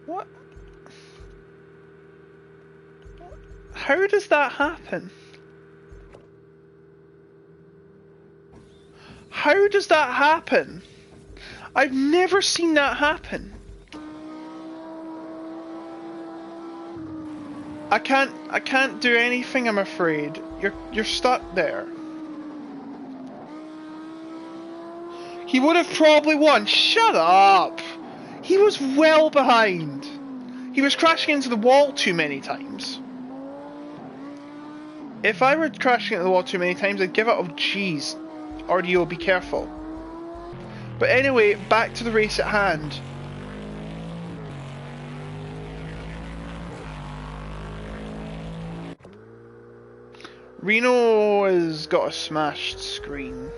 What? How does that happen? How does that happen? I've never seen that happen. I can't do anything, I'm afraid. You're stuck there. He would have probably won. Shut up! He was well behind. He was crashing into the wall too many times. If I were crashing into the wall too many times, I'd give up. Oh, jeez. RDO, be careful. But anyway, back to the race at hand. Reno has got a smashed screen.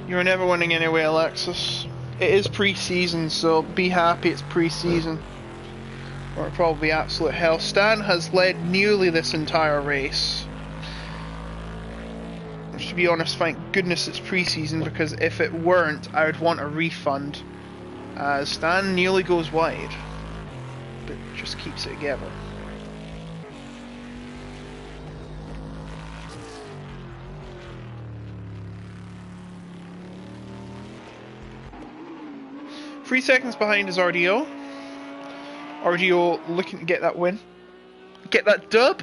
You're never winning anyway, Alexis. It is pre-season, so be happy it's pre-season. Or it'll probably be absolute hell. Stan has led nearly this entire race. To be honest, thank goodness it's pre-season, because if it weren't, I would want a refund. As Stan nearly goes wide, but just keeps it together. Three seconds behind is RDO. RDO looking to get that win. Get that dub.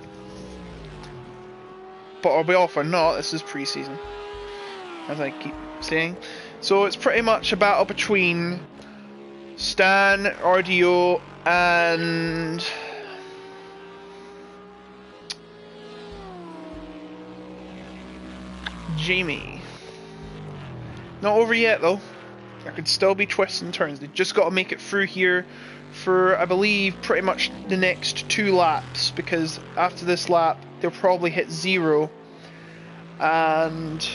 But are we off or not? This is pre-season, as I keep saying. So it's pretty much a battle between Stan, RDO, and Jamie. Not over yet though. There could still be twists and turns. They just got to make it through here for, I believe, pretty much the next 2 laps, because after this lap they'll probably hit 0, and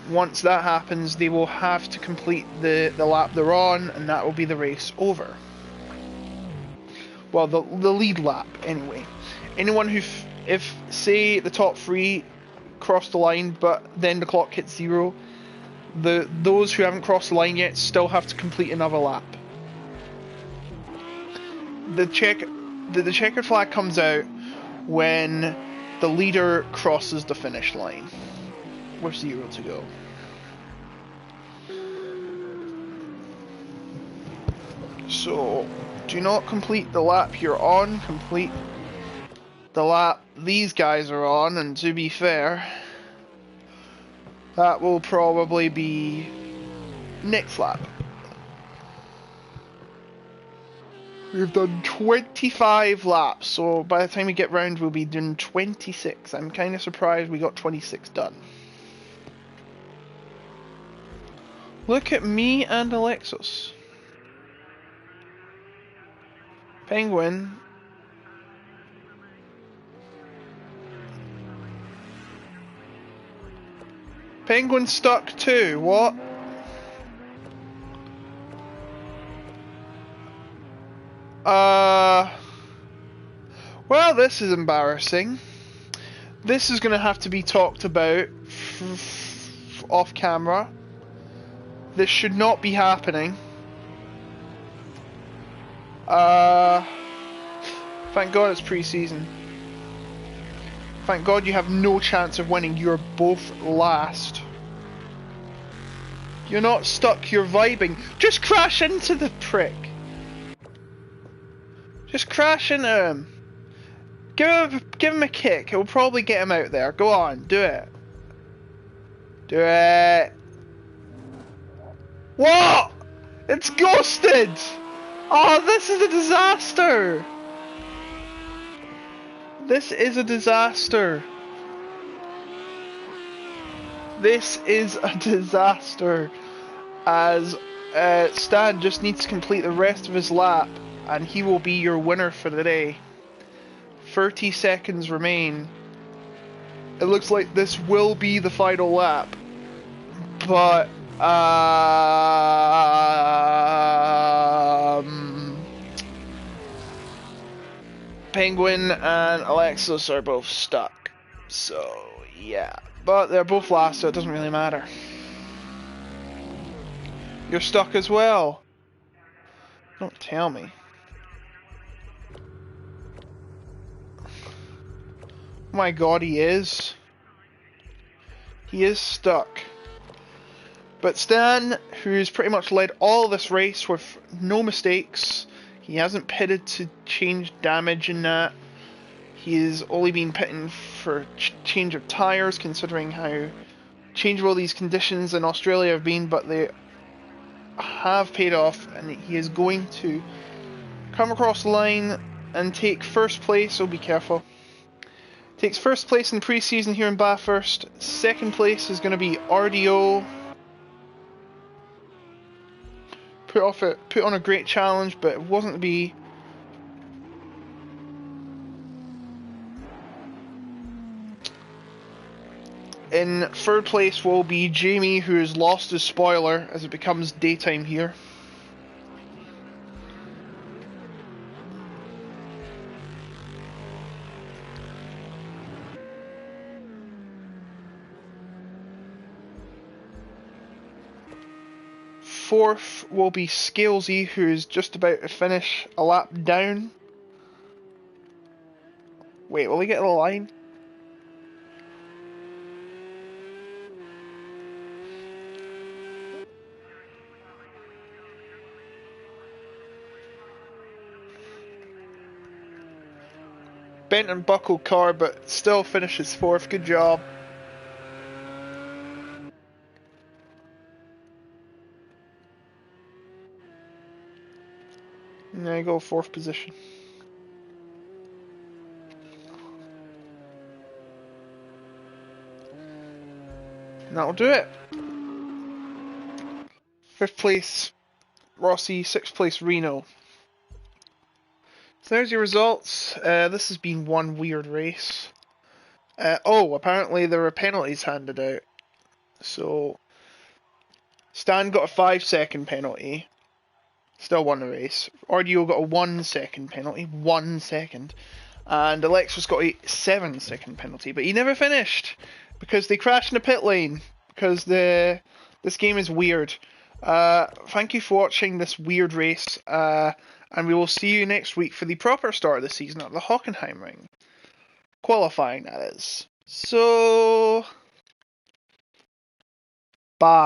once that happens they will have to complete the lap they're on, and that will be the race over. Well, the lead lap anyway. Anyone who, if say the top 3 cross the line but then the clock hits 0, those who haven't crossed the line yet still have to complete another lap. The checkered flag comes out when the leader crosses the finish line with 0 to go. So do not complete the lap you're on, complete the lap these guys are on, and to be fair, that will probably be next lap. We've done 25 laps, so by the time we get round we'll be doing 26. I'm kind of surprised we got 26 done. Look at me and Alexis. Penguin. Penguin stuck too, what? Well, this is embarrassing. This is going to have to be talked about off camera. This should not be happening. Thank God it's pre-season. Thank God you have no chance of winning. You're both last. You're not stuck, you're vibing. Just crash into the prick. Just crash into him. Give him a kick. It will probably get him out there. Go on, do it. Do it. What? It's ghosted! Oh, this is a disaster! This is a disaster. This is a disaster. As Stan just needs to complete the rest of his lap, and he will be your winner for the day. 30 seconds remain. It looks like this will be the final lap. But, Penguin and Alexis are both stuck. So, yeah. But they're both last, so it doesn't really matter. You're stuck as well. Don't tell me. Oh my God, he is. He is stuck. But Stan, who's pretty much led all this race with no mistakes, he hasn't pitted to change damage in that. He's only been pitting for change of tyres, considering how changeable these conditions in Australia have been, but they have paid off, and he is going to come across the line and take first place. So be careful. Takes first place in the pre-season here in Bathurst. Second place is going to be RDO. Put on a great challenge, but it wasn't to be. In third place will be Jamie, who has lost his spoiler as it becomes daytime here. Fourth will be Scalesy, who is just about to finish a lap down. Wait, will he get to the line? Bent and buckled car, but still finishes fourth. Good job. And there you go, fourth position. And that'll do it. Fifth place, Rossi. Sixth place, Reno. So there's your results. This has been one weird race. Apparently there were penalties handed out. So, Stan got a 5-second penalty. Still won the race. RDO got a 1-second penalty. 1 second. And Alexis got a 7-second penalty. But he never finished. Because they crashed in the pit lane. Because this game is weird. Thank you for watching this weird race. And we will see you next week for the proper start of the season at the Hockenheim Ring. Qualifying, that is. So, bye.